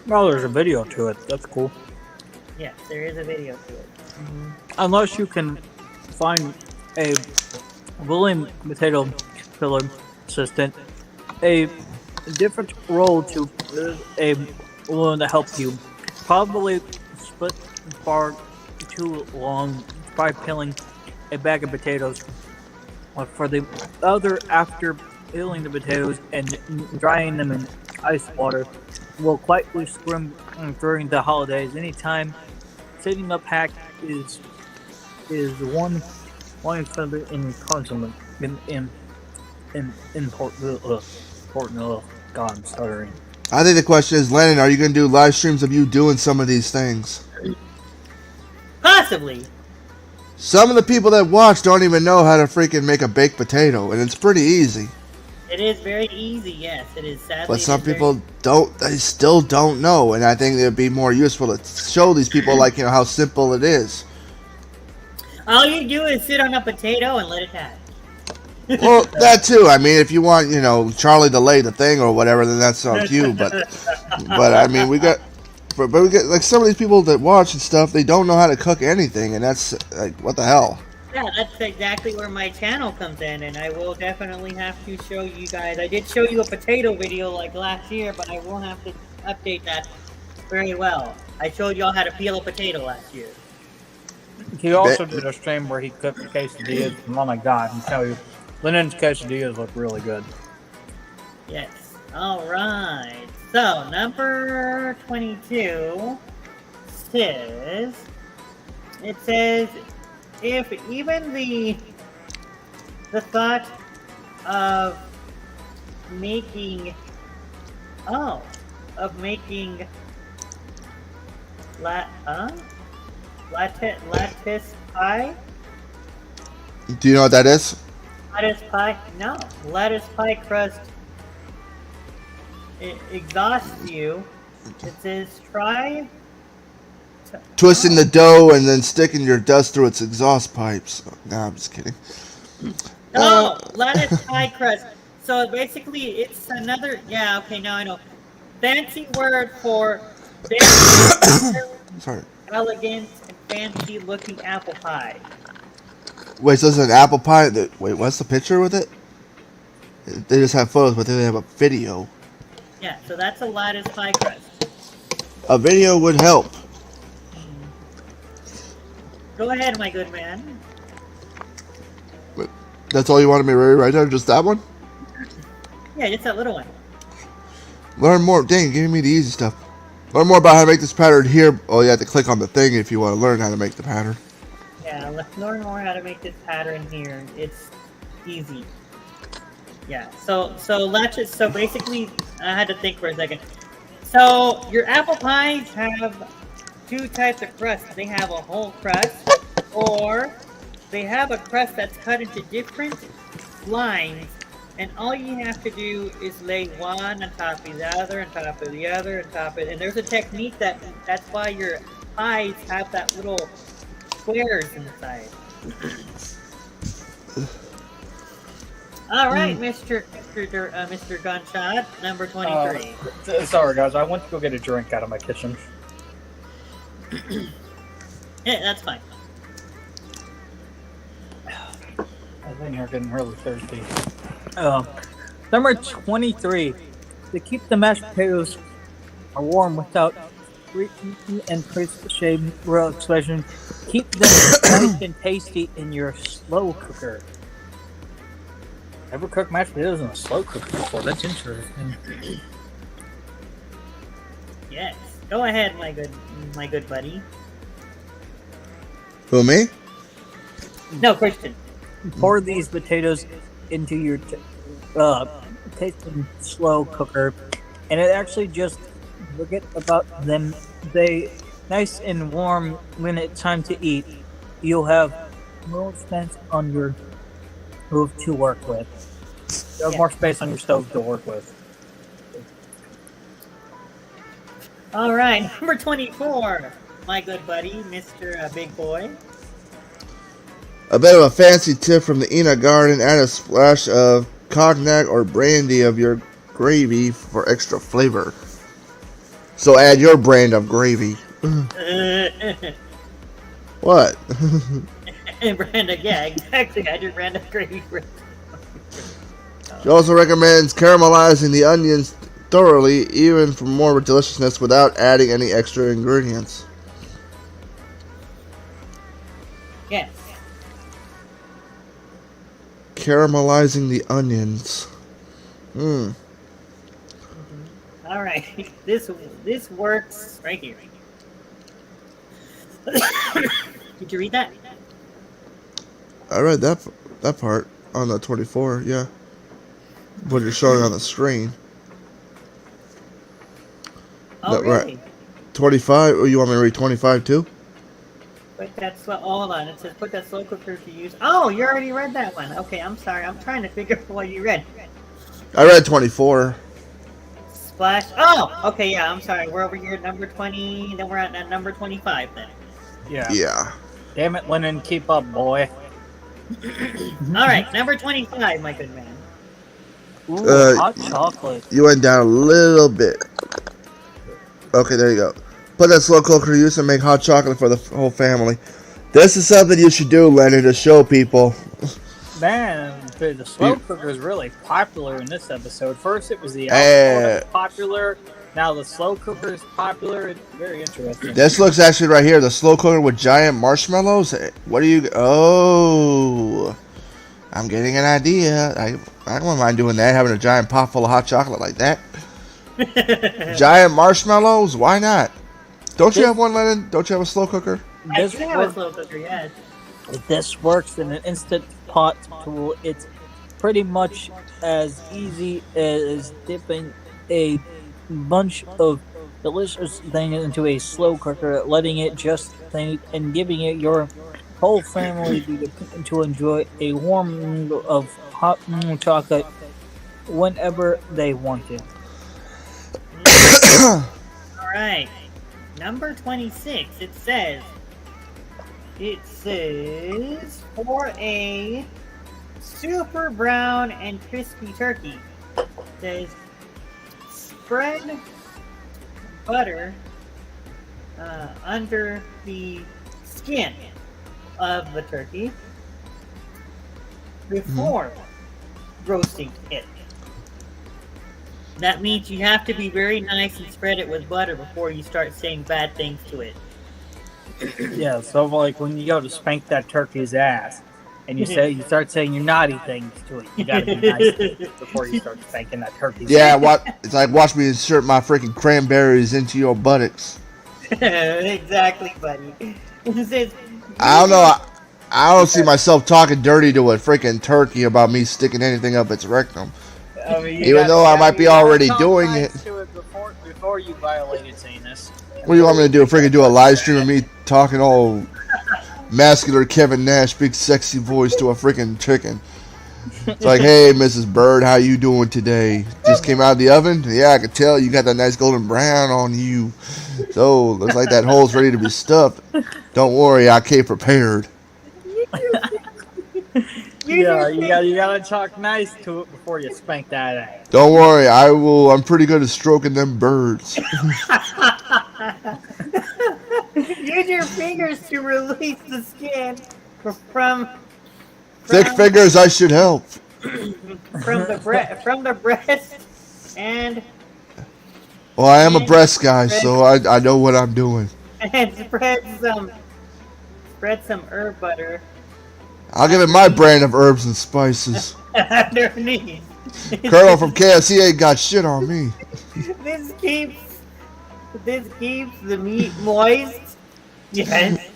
Well, there's a video to it. That's cool. Yes, there is a video to it. Unless you can find a willing potato peeler assistant, a different role to a one to help you. Probably split far too long by peeling a bag of potatoes. For the other, after peeling the potatoes and drying them in ice water, will quietly scrim during the holidays. Anytime setting up hack is one in consummate important. God, I'm stuttering. I think the question is, Lennon, are you going to do live streams of you doing some of these things? Possibly. Some of the people that watch don't even know how to freaking make a baked potato, and it's pretty easy. It is very easy, yes. It is sadly. But some people they still don't know, and I think it would be more useful to show these people, like, how simple it is. All you do is sit on a potato and let it hatch. Well, that too. I mean, if you want, Charlie to lay the thing or whatever, then that's on you. But I mean, we got like some of these people that watch and stuff. They don't know how to cook anything, and that's like, what the hell. Yeah, that's exactly where my channel comes in, and I will definitely have to show you guys. I did show you a potato video like last year, but I will have to update that very well. I showed y'all how to peel a potato last year. He also did a stream where he cooked quesadillas. Oh my god, I'm telling you, Lennon's quesadillas look really good. Yes. Alright. So, number 22 says, if even the thought of making lattice pie? Do you know what that is? Lattice pie? No. Lattice pie crust exhausts you. It says try Twisting the dough and then sticking your dust through its exhaust pipes. No, I'm just kidding. Oh, lattice pie crust. So basically, it's another. Yeah, okay, now I know. Fancy word for very Sorry. elegant and fancy-looking apple pie. Wait, so this is an apple pie? Wait, what's the picture with it? They just have photos, but they have a video. Yeah, so that's a lattice pie crust. A video would help. Go ahead, my good man. That's all you wanted me to write down? Just that one? Yeah, just that little one. Learn more. Dang, you're giving me the easy stuff. Learn more about how to make this pattern here. Oh, you have to click on the thing if you want to learn how to make the pattern. Yeah, let's learn more how to make this pattern here. It's easy. Yeah. So basically, I had to think for a second. So your apple pies have two types of crust. They have a whole crust, or they have a crust that's cut into different lines, and all you have to do is lay one on top of the other, on top of the other, on top of it. And there's a technique that's why your pies have that little squares inside. All right, Mr. Gunshot, number 23. Sorry, guys. I went to go get a drink out of my kitchen. Yeah, that's fine. I think you're getting really thirsty. Number 23. To keep the mashed potatoes warm without and crisp shade real expression, keep them nice and tasty in your slow cooker. Ever cooked mashed potatoes in a slow cooker before? That's interesting. Yes. Go ahead, my good buddy. Who, me? No, Christian. Pour these potatoes into your tasting slow cooker, and it actually just forget about them. They nice and warm when it's time to eat. You'll have more space on your stove to work with. You have more space on your stove to work with. All right, number 24, my good buddy, Mr. Big Boy. A bit of a fancy tip from the Ena Garden: add a splash of cognac or brandy of your gravy for extra flavor. So add your brand of gravy. What? Brand of, yeah, exactly. Add your brand of gravy. She also recommends caramelizing the onions thoroughly, even for more deliciousness, without adding any extra ingredients. Yes. Caramelizing the onions. All right. This works right here. Did you read that? I read that part on the 24, yeah. What you're showing on the screen. Oh, No, really? right. 25? Oh, you want me to read 25 too? Put that slow. Oh, hold on. It says put that slow cooker to use. Oh, you already read that one. Okay, I'm sorry. I'm trying to figure out what you read. I read 24. Splash. Oh, okay. Yeah, I'm sorry. We're over here at number 20. Then we're at number 25 then. Yeah. Damn it, Lennon, keep up, boy. All right, number 25, my good man. Ooh, hot chocolate. You went down a little bit. Okay, there you go. Put that slow cooker to use and make hot chocolate for the whole family. This is something you should do, Leonard, to show people. Man, the slow cooker is really popular in this episode. First, it was the alcohol that was popular. Now the slow cooker is popular. It's very interesting. This looks actually right here. The slow cooker with giant marshmallows. What do you... Oh. I'm getting an idea. I don't mind doing that, having a giant pot full of hot chocolate like that. Giant marshmallows? Why not? Don't you have one, Lennon? Don't you have a slow cooker? I do have a slow cooker, yes. This works in an instant pot tool. It's pretty much as easy as dipping a bunch of delicious things into a slow cooker, letting it just think, and giving it your whole family to enjoy a warm of hot chocolate whenever they want it. All right, number 26. It says for a super brown and crispy turkey. It says spread butter under the skin of the turkey before roasting it. That means you have to be very nice and spread it with butter before you start saying bad things to it. Yeah, so like when you go to spank that turkey's ass and you start saying your naughty things to it. You gotta be nice to it before you start spanking that turkey. Yeah, it's like watch me insert my freaking cranberries into your buttocks. Exactly, buddy. I don't know. I don't see myself talking dirty to a freaking turkey about me sticking anything up its rectum. I mean, Even though I might be already doing it. To it before you violate its anus. What do you want me to do? Freaking do a live stream of me talking all masculine Kevin Nash, big sexy voice to a freaking chicken? It's like, hey, Mrs. Bird, how you doing today? Just came out of the oven? Yeah, I could tell you got that nice golden brown on you. So, looks like that hole's ready to be stuffed. Don't worry, I came prepared. Yeah, you gotta talk nice to it before you spank that ass. Don't worry, I'm pretty good at stroking them birds. Use your fingers to release the skin from Thick fingers, I should help. from the breast and. Well, I am a breast guy, so I know what I'm doing. And spread some herb butter. I'll give it my brand of herbs and spices. Underneath. Colonel from KFC ain't got shit on me. This keeps the meat moist. Yes.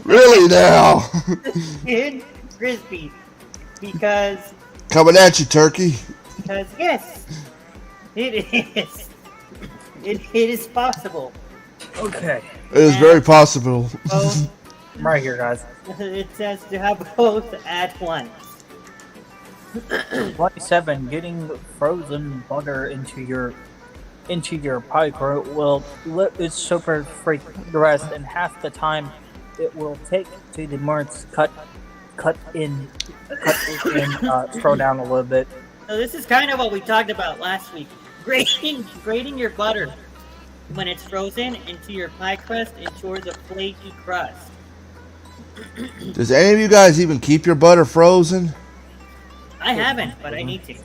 Really now? And crispy. Because Coming at you, turkey. Because yes, it is. It is possible. Okay. It is very possible. Both, I'm right here, guys. it says to have both at once. 27. Getting frozen butter into your pie crust will let it super freak the rest, and half the time it will take to the marks cut in, throw down a little bit. So this is kind of what we talked about last week. Grating your butter when it's frozen into your pie crust ensures a flaky crust. Does any of you guys even keep your butter frozen? I haven't, but I need to.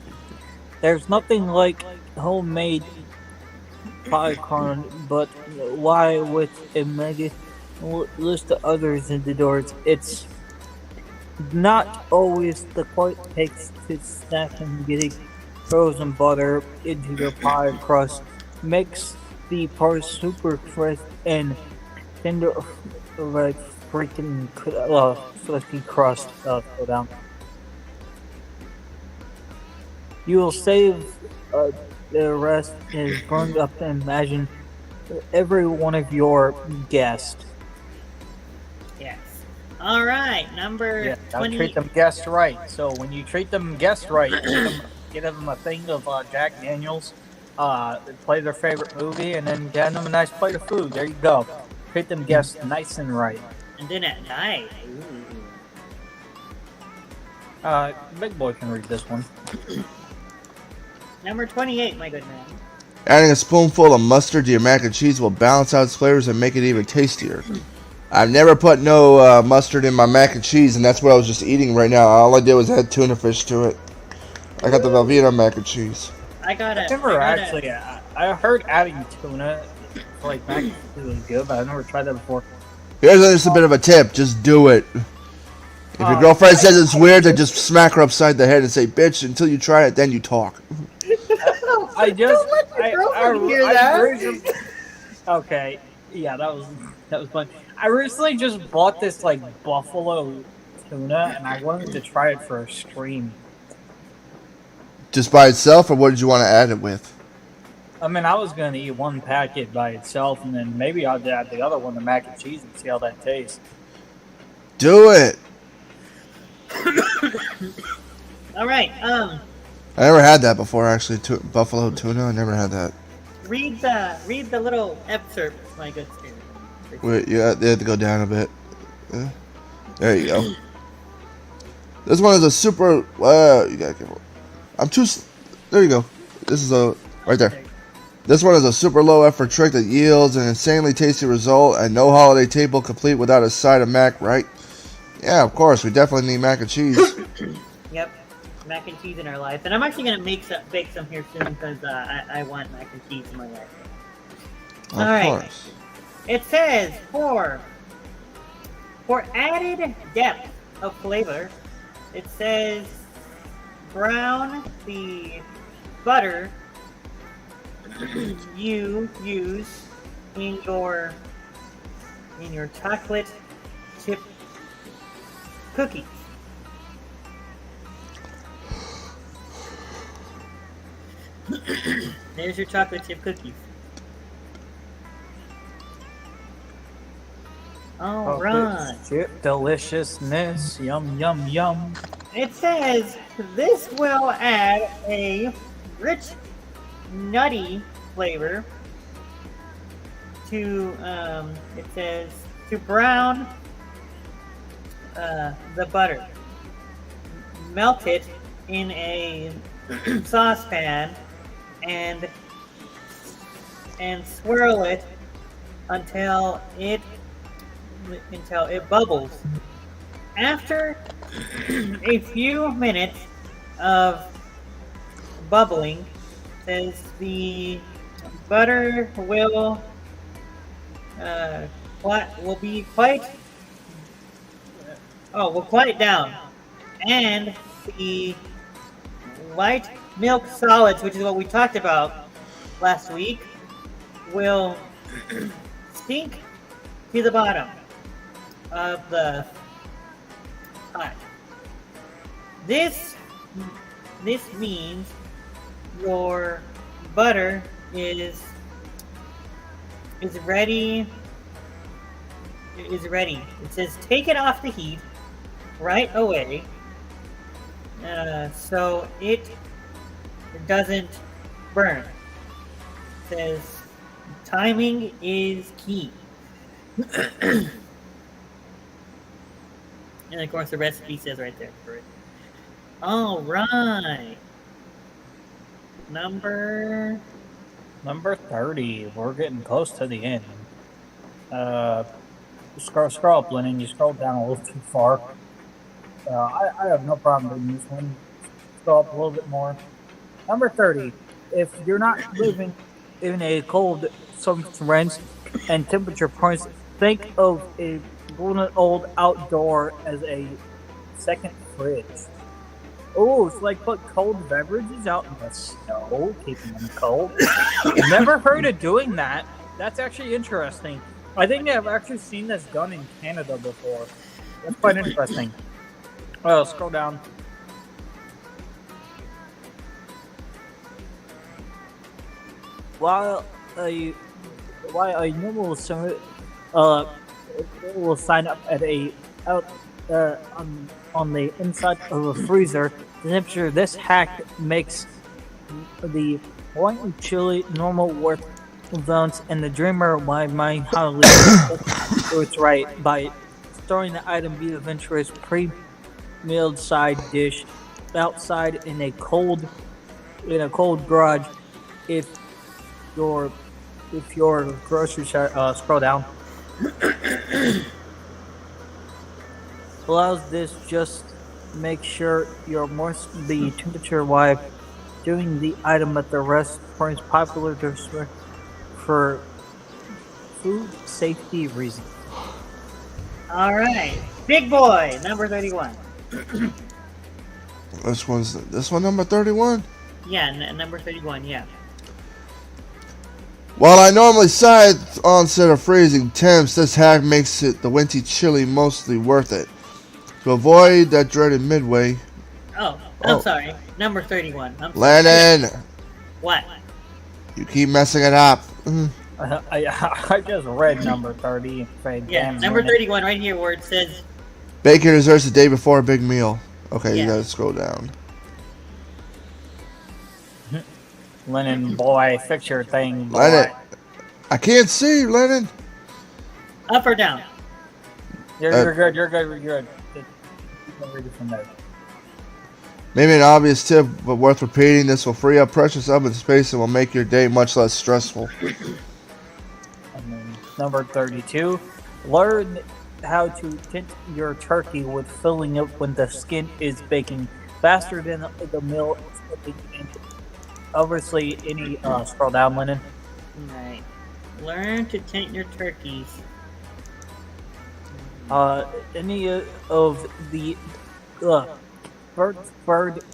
There's nothing like homemade pie corn, but why with a mega list of others in the doors, it's not always the quite takes to snack and getting frozen butter into your pie crust makes the part super crisp and tender, like freaking flaky crust go down. You will save the rest is burned up and imagine every one of your guests. Yes. All right, number 20. Treat them guests right. So when you treat them guests right, get them a thing of Jack Daniels, play their favorite movie, and then get them a nice plate of food. There you go. Treat them guests nice and right. And then at night. Big boy can read this one. Number 28, my good man. Adding a spoonful of mustard to your mac and cheese will balance out its flavors and make it even tastier. I've never put no mustard in my mac and cheese, and that's what I was just eating right now. All I did was add tuna fish to it. I got the Velveeta mac and cheese. I heard adding tuna for like mac and cheese was good, but I've never tried that before. Here's just a bit of a tip. Just do it. If your girlfriend says it's weird, then just smack her upside the head and say, bitch, until you try it, then you talk. Okay, yeah, that was fun. I recently just bought this like buffalo tuna, and I wanted to try it for a stream. Just by itself, or what did you want to add it with? I mean, I was gonna eat one packet by itself, and then maybe I'll add the other one to mac and cheese and see how that tastes. Do it. All right. I never had that before, actually. Buffalo tuna. I never had that. Read the little excerpt, my good spirit. Wait, you have to go down a bit. There you go. This one is a super. You gotta careful. There you go. This is right there. This one is a super low effort trick that yields an insanely tasty result, and no holiday table complete without a side of mac, right? Yeah, of course. We definitely need mac and cheese. Yep, mac and cheese in our life, and I'm actually gonna bake some here soon because I want mac and cheese in my life. Of course. It says for added depth of flavor, it says brown the butter you use in your chocolate chip cookies. There's your chocolate chip cookies. All right. Chip deliciousness. Yum, yum, yum. It says this will add a rich, nutty flavor to, it says, to brown the butter. Melt it in a saucepan and swirl it until it bubbles. After a few minutes of bubbling, says the butter will quiet down, and the light milk solids, which is what we talked about last week, will sink to the bottom of the pot. This means your butter is ready. It says take it off the heat right away, so it doesn't burn. It says timing is key. And of course the recipe says right there for it. All right. Number 30. We're getting close to the end. Scroll up, Lennon. You scrolled down a little too far. I have no problem doing this one. Scroll up a little bit more. Number 30. If you're not living in a cold range and temperature points, think of a old outdoor as a second fridge. Oh, it's like put cold beverages out in the snow, keeping them cold. Never heard of doing that. That's actually interesting. I think I've actually seen this done in Canada before. That's quite interesting. Oh, scroll down. While a normal will sign up at on the inside of a freezer, the temperature this hack makes the white and chili normal worth zones, and the dreamer my mind highly it's right by storing the item via Venture's pre-milled side dish outside in a cold garage. If your grocery scroll down allows this, just make sure you're more the temperature while doing the item at the rest points popular for food safety reasons. All right, big boy, number 31. This one number 31? Yeah, number 31, yeah. While I normally side onset of freezing temps, this hack makes the winter chili mostly worth it. To avoid that dreaded midway. I'm sorry. Number 31. Lennon! What? You keep messing it up. I just read number 30. Yeah, number 31 right here where it says... Bacon desserts the day before a big meal. Okay, Yeah. You gotta scroll down. Lennon, boy, fix your thing, boy. Lennon! I can't see, Lennon! Up or down? You're good. You can read it from there. Maybe an obvious tip, but worth repeating. This will free up precious oven space and will make your day much less stressful. And then number 32. Learn how to tint your turkey with filling it when the skin is baking faster than the meal is cooking. Obviously, any scroll down, Lennon. Right. Learn to tint your turkeys. Any of the Bird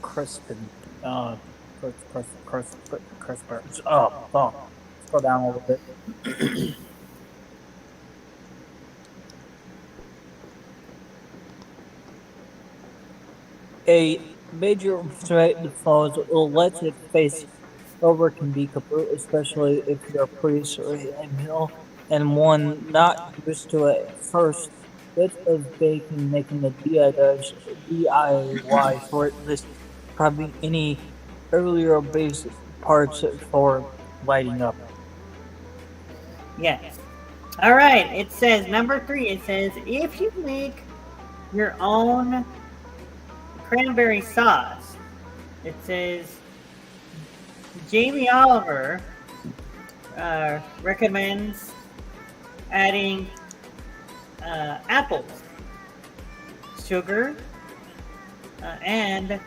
Crispin. Crispin. Oh, fuck. Scroll down a little bit. A major threat falls will let it face over can be kaput, especially if you're a priest or a meal and one not used to it at first. Bit of baking making a DIY for this probably any earlier base parts for lighting up. Yes. All right. It says number 3. It says if you make your own cranberry sauce, it says Jamie Oliver recommends adding apples, sugar, and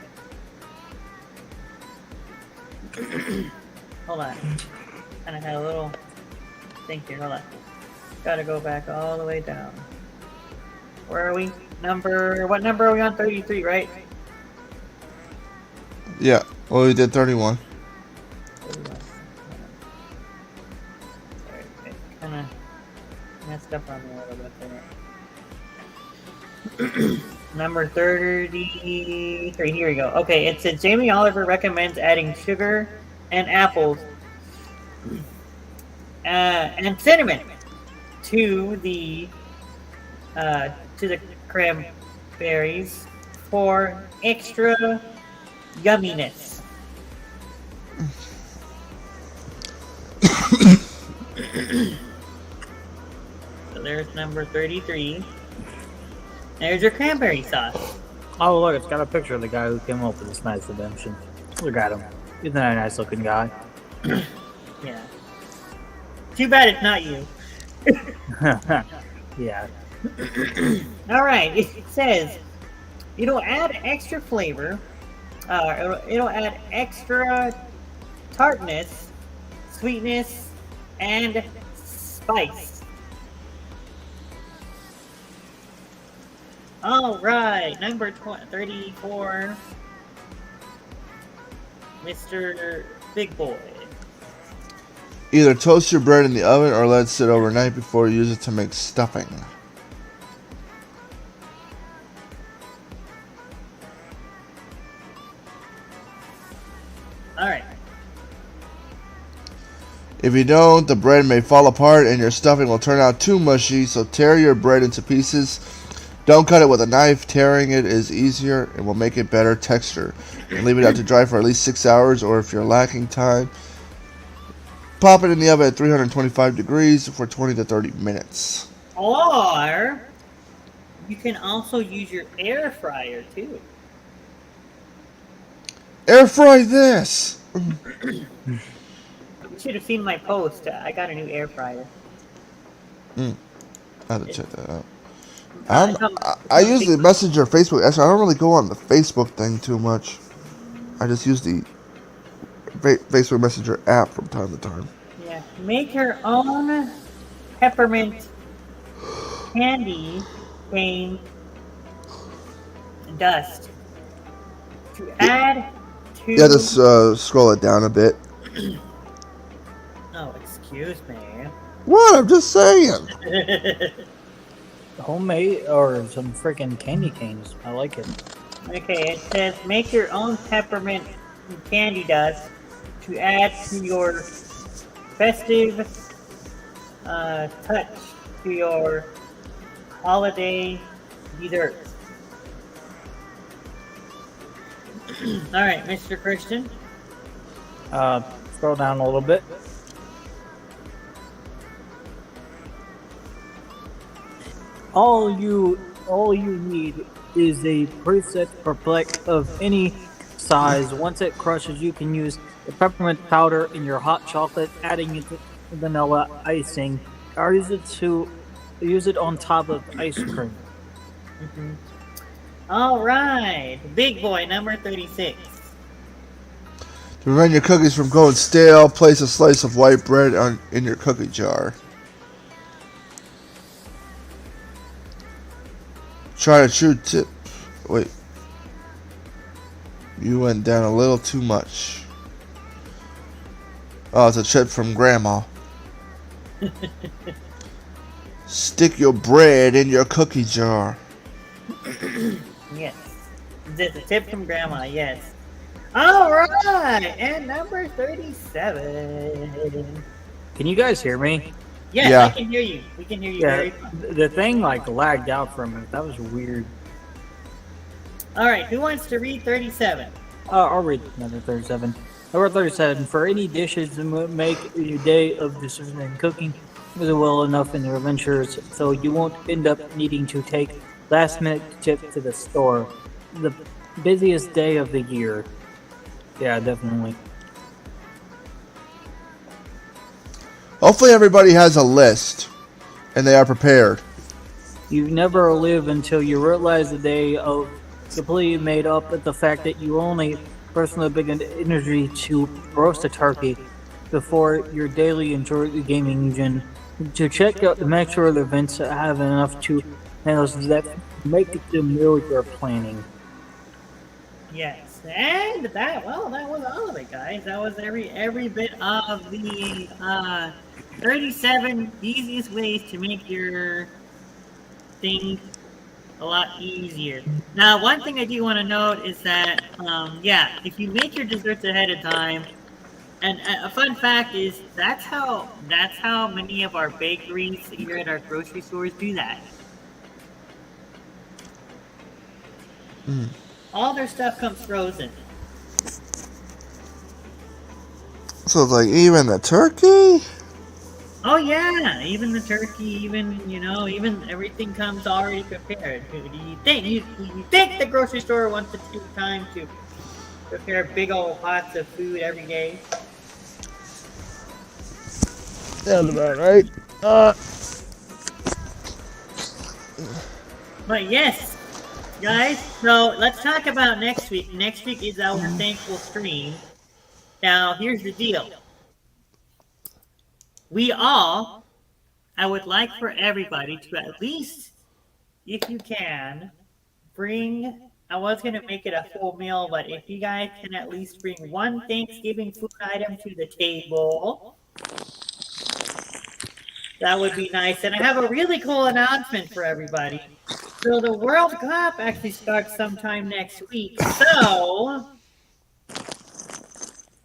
hold on. Kind of had a little thing here. Hold on. Gotta go back all the way down. Where are we? What number are we on? 33, right? Yeah. Well, we did 31. 31. Sorry, it kind of messed up on me a little bit there. Number 33. Here we go. Okay, it said Jamie Oliver recommends adding sugar and apples and cinnamon to the cranberries for extra yumminess. So there's number 33. There's your cranberry sauce. Oh, look, it's got a picture of the guy who came up with this nice invention. Look at him. He's a nice looking guy. Yeah. Too bad it's not you. Yeah. All right. It says it'll add extra flavor. It'll add extra tartness, sweetness, and spice. All right, number 34, Mr. Big Boy. Either toast your bread in the oven or let it sit overnight before you use it to make stuffing. All right. If you don't, the bread may fall apart and your stuffing will turn out too mushy, so tear your bread into pieces. Don't cut it with a knife. Tearing it is easier and will make it better texture. And leave it out to dry for at least 6 hours, or if you're lacking time, pop it in the oven at 325 degrees for 20 to 30 minutes. Or you can also use your air fryer too. Air fry this! You should have seen my post. I got a new air fryer. I have to check that out. I use the Messenger Facebook. Actually, I don't really go on the Facebook thing too much. I just use the Facebook Messenger app from time to time. Yeah. Make your own peppermint candy cane dust to add to... Yeah, just scroll it down a bit. Oh, excuse me. What? I'm just saying. Homemade or some freaking candy canes. I like it. Okay, it says make your own peppermint candy dust to add to your festive touch to your holiday desserts. All right, Mr. Christian. Scroll down a little bit. All you need is a preset perplex of any size. Once it crushes, you can use the peppermint powder in your hot chocolate, adding it to vanilla icing, or use it on top of ice cream. Mm-hmm. All right, Big Boy, number 36. To prevent your cookies from going stale, place a slice of white bread in your cookie jar. Try a true tip. Wait. You went down a little too much. Oh, it's a tip from Grandma. Stick your bread in your cookie jar. Yes. It's a tip from Grandma, yes. All right, and number 37. Can you guys hear me? Yes, Yeah. I can hear you. We can hear you Yeah, very well. the thing like lagged out for a minute. That was weird. All right, who wants to read 37? I'll read number 37. Number 37. For any dishes to make your day of decision and cooking, is well enough in your adventures, so you won't end up needing to take last-minute trip to the store. The busiest day of the year. Yeah, definitely. Hopefully everybody has a list and they are prepared. You never live until you realize the day of completely made up with the fact that you only personally big energy to roast a turkey before your daily enjoy the gaming engine to check out to make sure the events have enough to handle that make it the meal you're planning. Yes, and that was all of it, guys. That was every bit of the 37 easiest ways to make your thing a lot easier. Now, one thing I do want to note is that, if you make your desserts ahead of time, and a fun fact is that's how many of our bakeries here at our grocery stores do that. All their stuff comes frozen. So it's like even the turkey? Oh yeah, even the turkey, even everything comes already prepared. Do you think you think the grocery store wants to take time to prepare big old pots of food every day? Sounds about right. But yes, guys, so let's talk about next week. Next week is our thankful stream. Now, here's the deal. I would like for everybody to at least, if you can, bring, I was going to make it a full meal, but if you guys can at least bring one Thanksgiving food item to the table, that would be nice. And I have a really cool announcement for everybody. So the World Cup actually starts sometime next week. So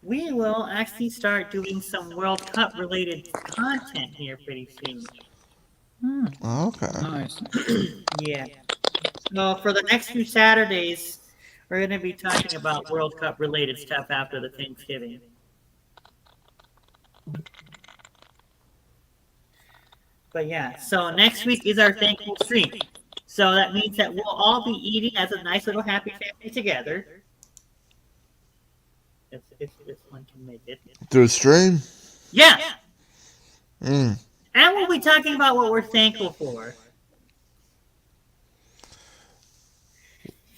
we will actually start doing some World Cup related content here pretty soon. Okay. Nice. Yeah. So for the next few Saturdays, we're going to be talking about World Cup related stuff after the Thanksgiving. But yeah, so next week is our thankful stream. So that means that we'll all be eating as a nice little happy family together. If this one can make it. Through stream? Yeah. Mm. And we'll be talking about what we're thankful for.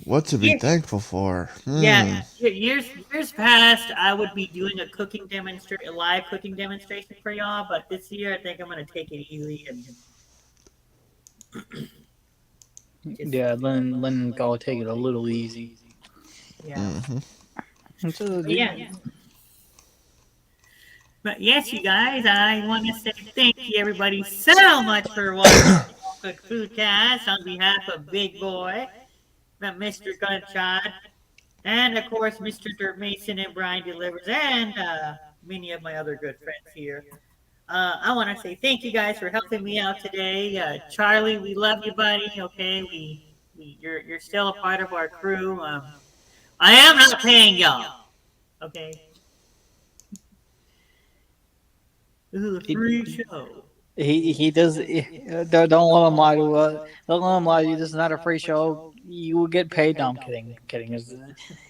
What to be thankful for? Yeah, years past, I would be doing a live cooking demonstration for y'all, but this year I think I'm gonna take it easy and. Yeah, Lynn go take it a little easy. Yeah. Mm-hmm. Yeah. But yes, you guys, I want to say thank you everybody so much for watching the Foodcast on behalf of Big Boy, Mr. Gunshot, and of course Mr. Dirt Mason and Brian Delivers, and many of my other good friends here. I want to say thank you guys for helping me out today. Charlie, we love you, buddy. Okay, you're still a part of our crew. I am not paying y'all. Okay. This is a free show. He does. Don't let him lie to us. Don't let him lie to you. This is not a free show. You will get paid. No, I'm kidding.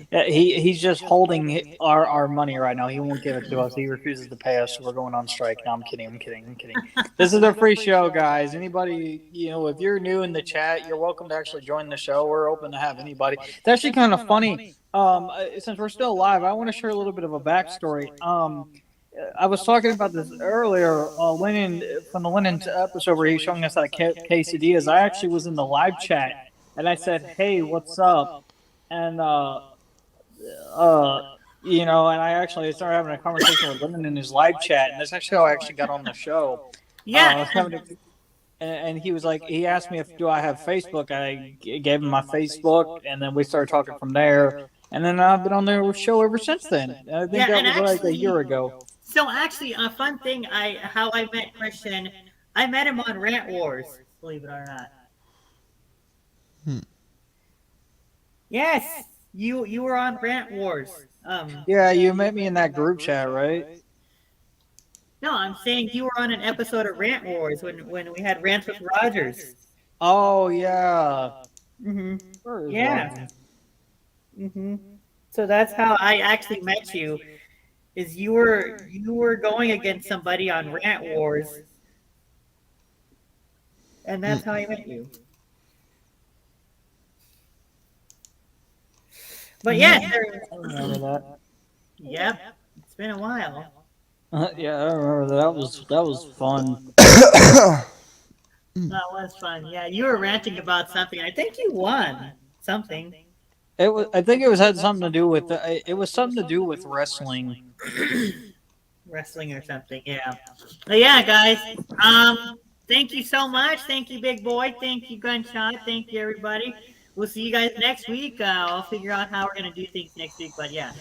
He's just holding our money right now. He won't give it to us. He refuses to pay us, so we're going on strike. No, I'm kidding. This is a free show, guys. Anybody, if you're new in the chat, you're welcome to actually join the show. We're open to have anybody. It's actually kind of funny. Since we're still live, I want to share a little bit of a backstory. I was talking about this earlier. Lennon from the Lennon's episode where he's showing us that quesadillas. I actually was in the live chat and I said, "Hey, what's up?" And and I actually started having a conversation with Lennon in his live chat, and that's actually how I actually got on the show. Yeah. And he was like, he asked me do I have Facebook. I gave him my Facebook, and then we started talking from there. And then I've been on their show ever since then. I think that was like a year ago. So actually, a fun thing, how I met Christian, I met him on Rant Wars, believe it or not. Yes, you were on Rant Wars. Yeah, you met me in that group chat, right? No, I'm saying you were on an episode of Rant Wars when we had rants with Rogers. Oh yeah. Yeah. So that's how I actually met you. Is you were going against somebody on Rant Wars, and that's how I met you. But yeah, I remember that. Yep, it's been a while. Yeah, I remember that. That was fun. That was fun. Yeah, you were ranting about something. I think you won something. It was. I think it was had something to do with. It was something to do with wrestling. Wrestling or something. Yeah. But yeah, guys. Thank you so much. Thank you, Big Boy. Thank you, Gunshot. Thank you, everybody. We'll see you guys next week. I'll figure out how we're gonna do things next week. But yeah,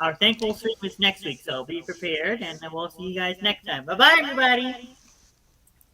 our thankful stream is next week, so be prepared, and we'll see you guys next time. Bye bye, everybody.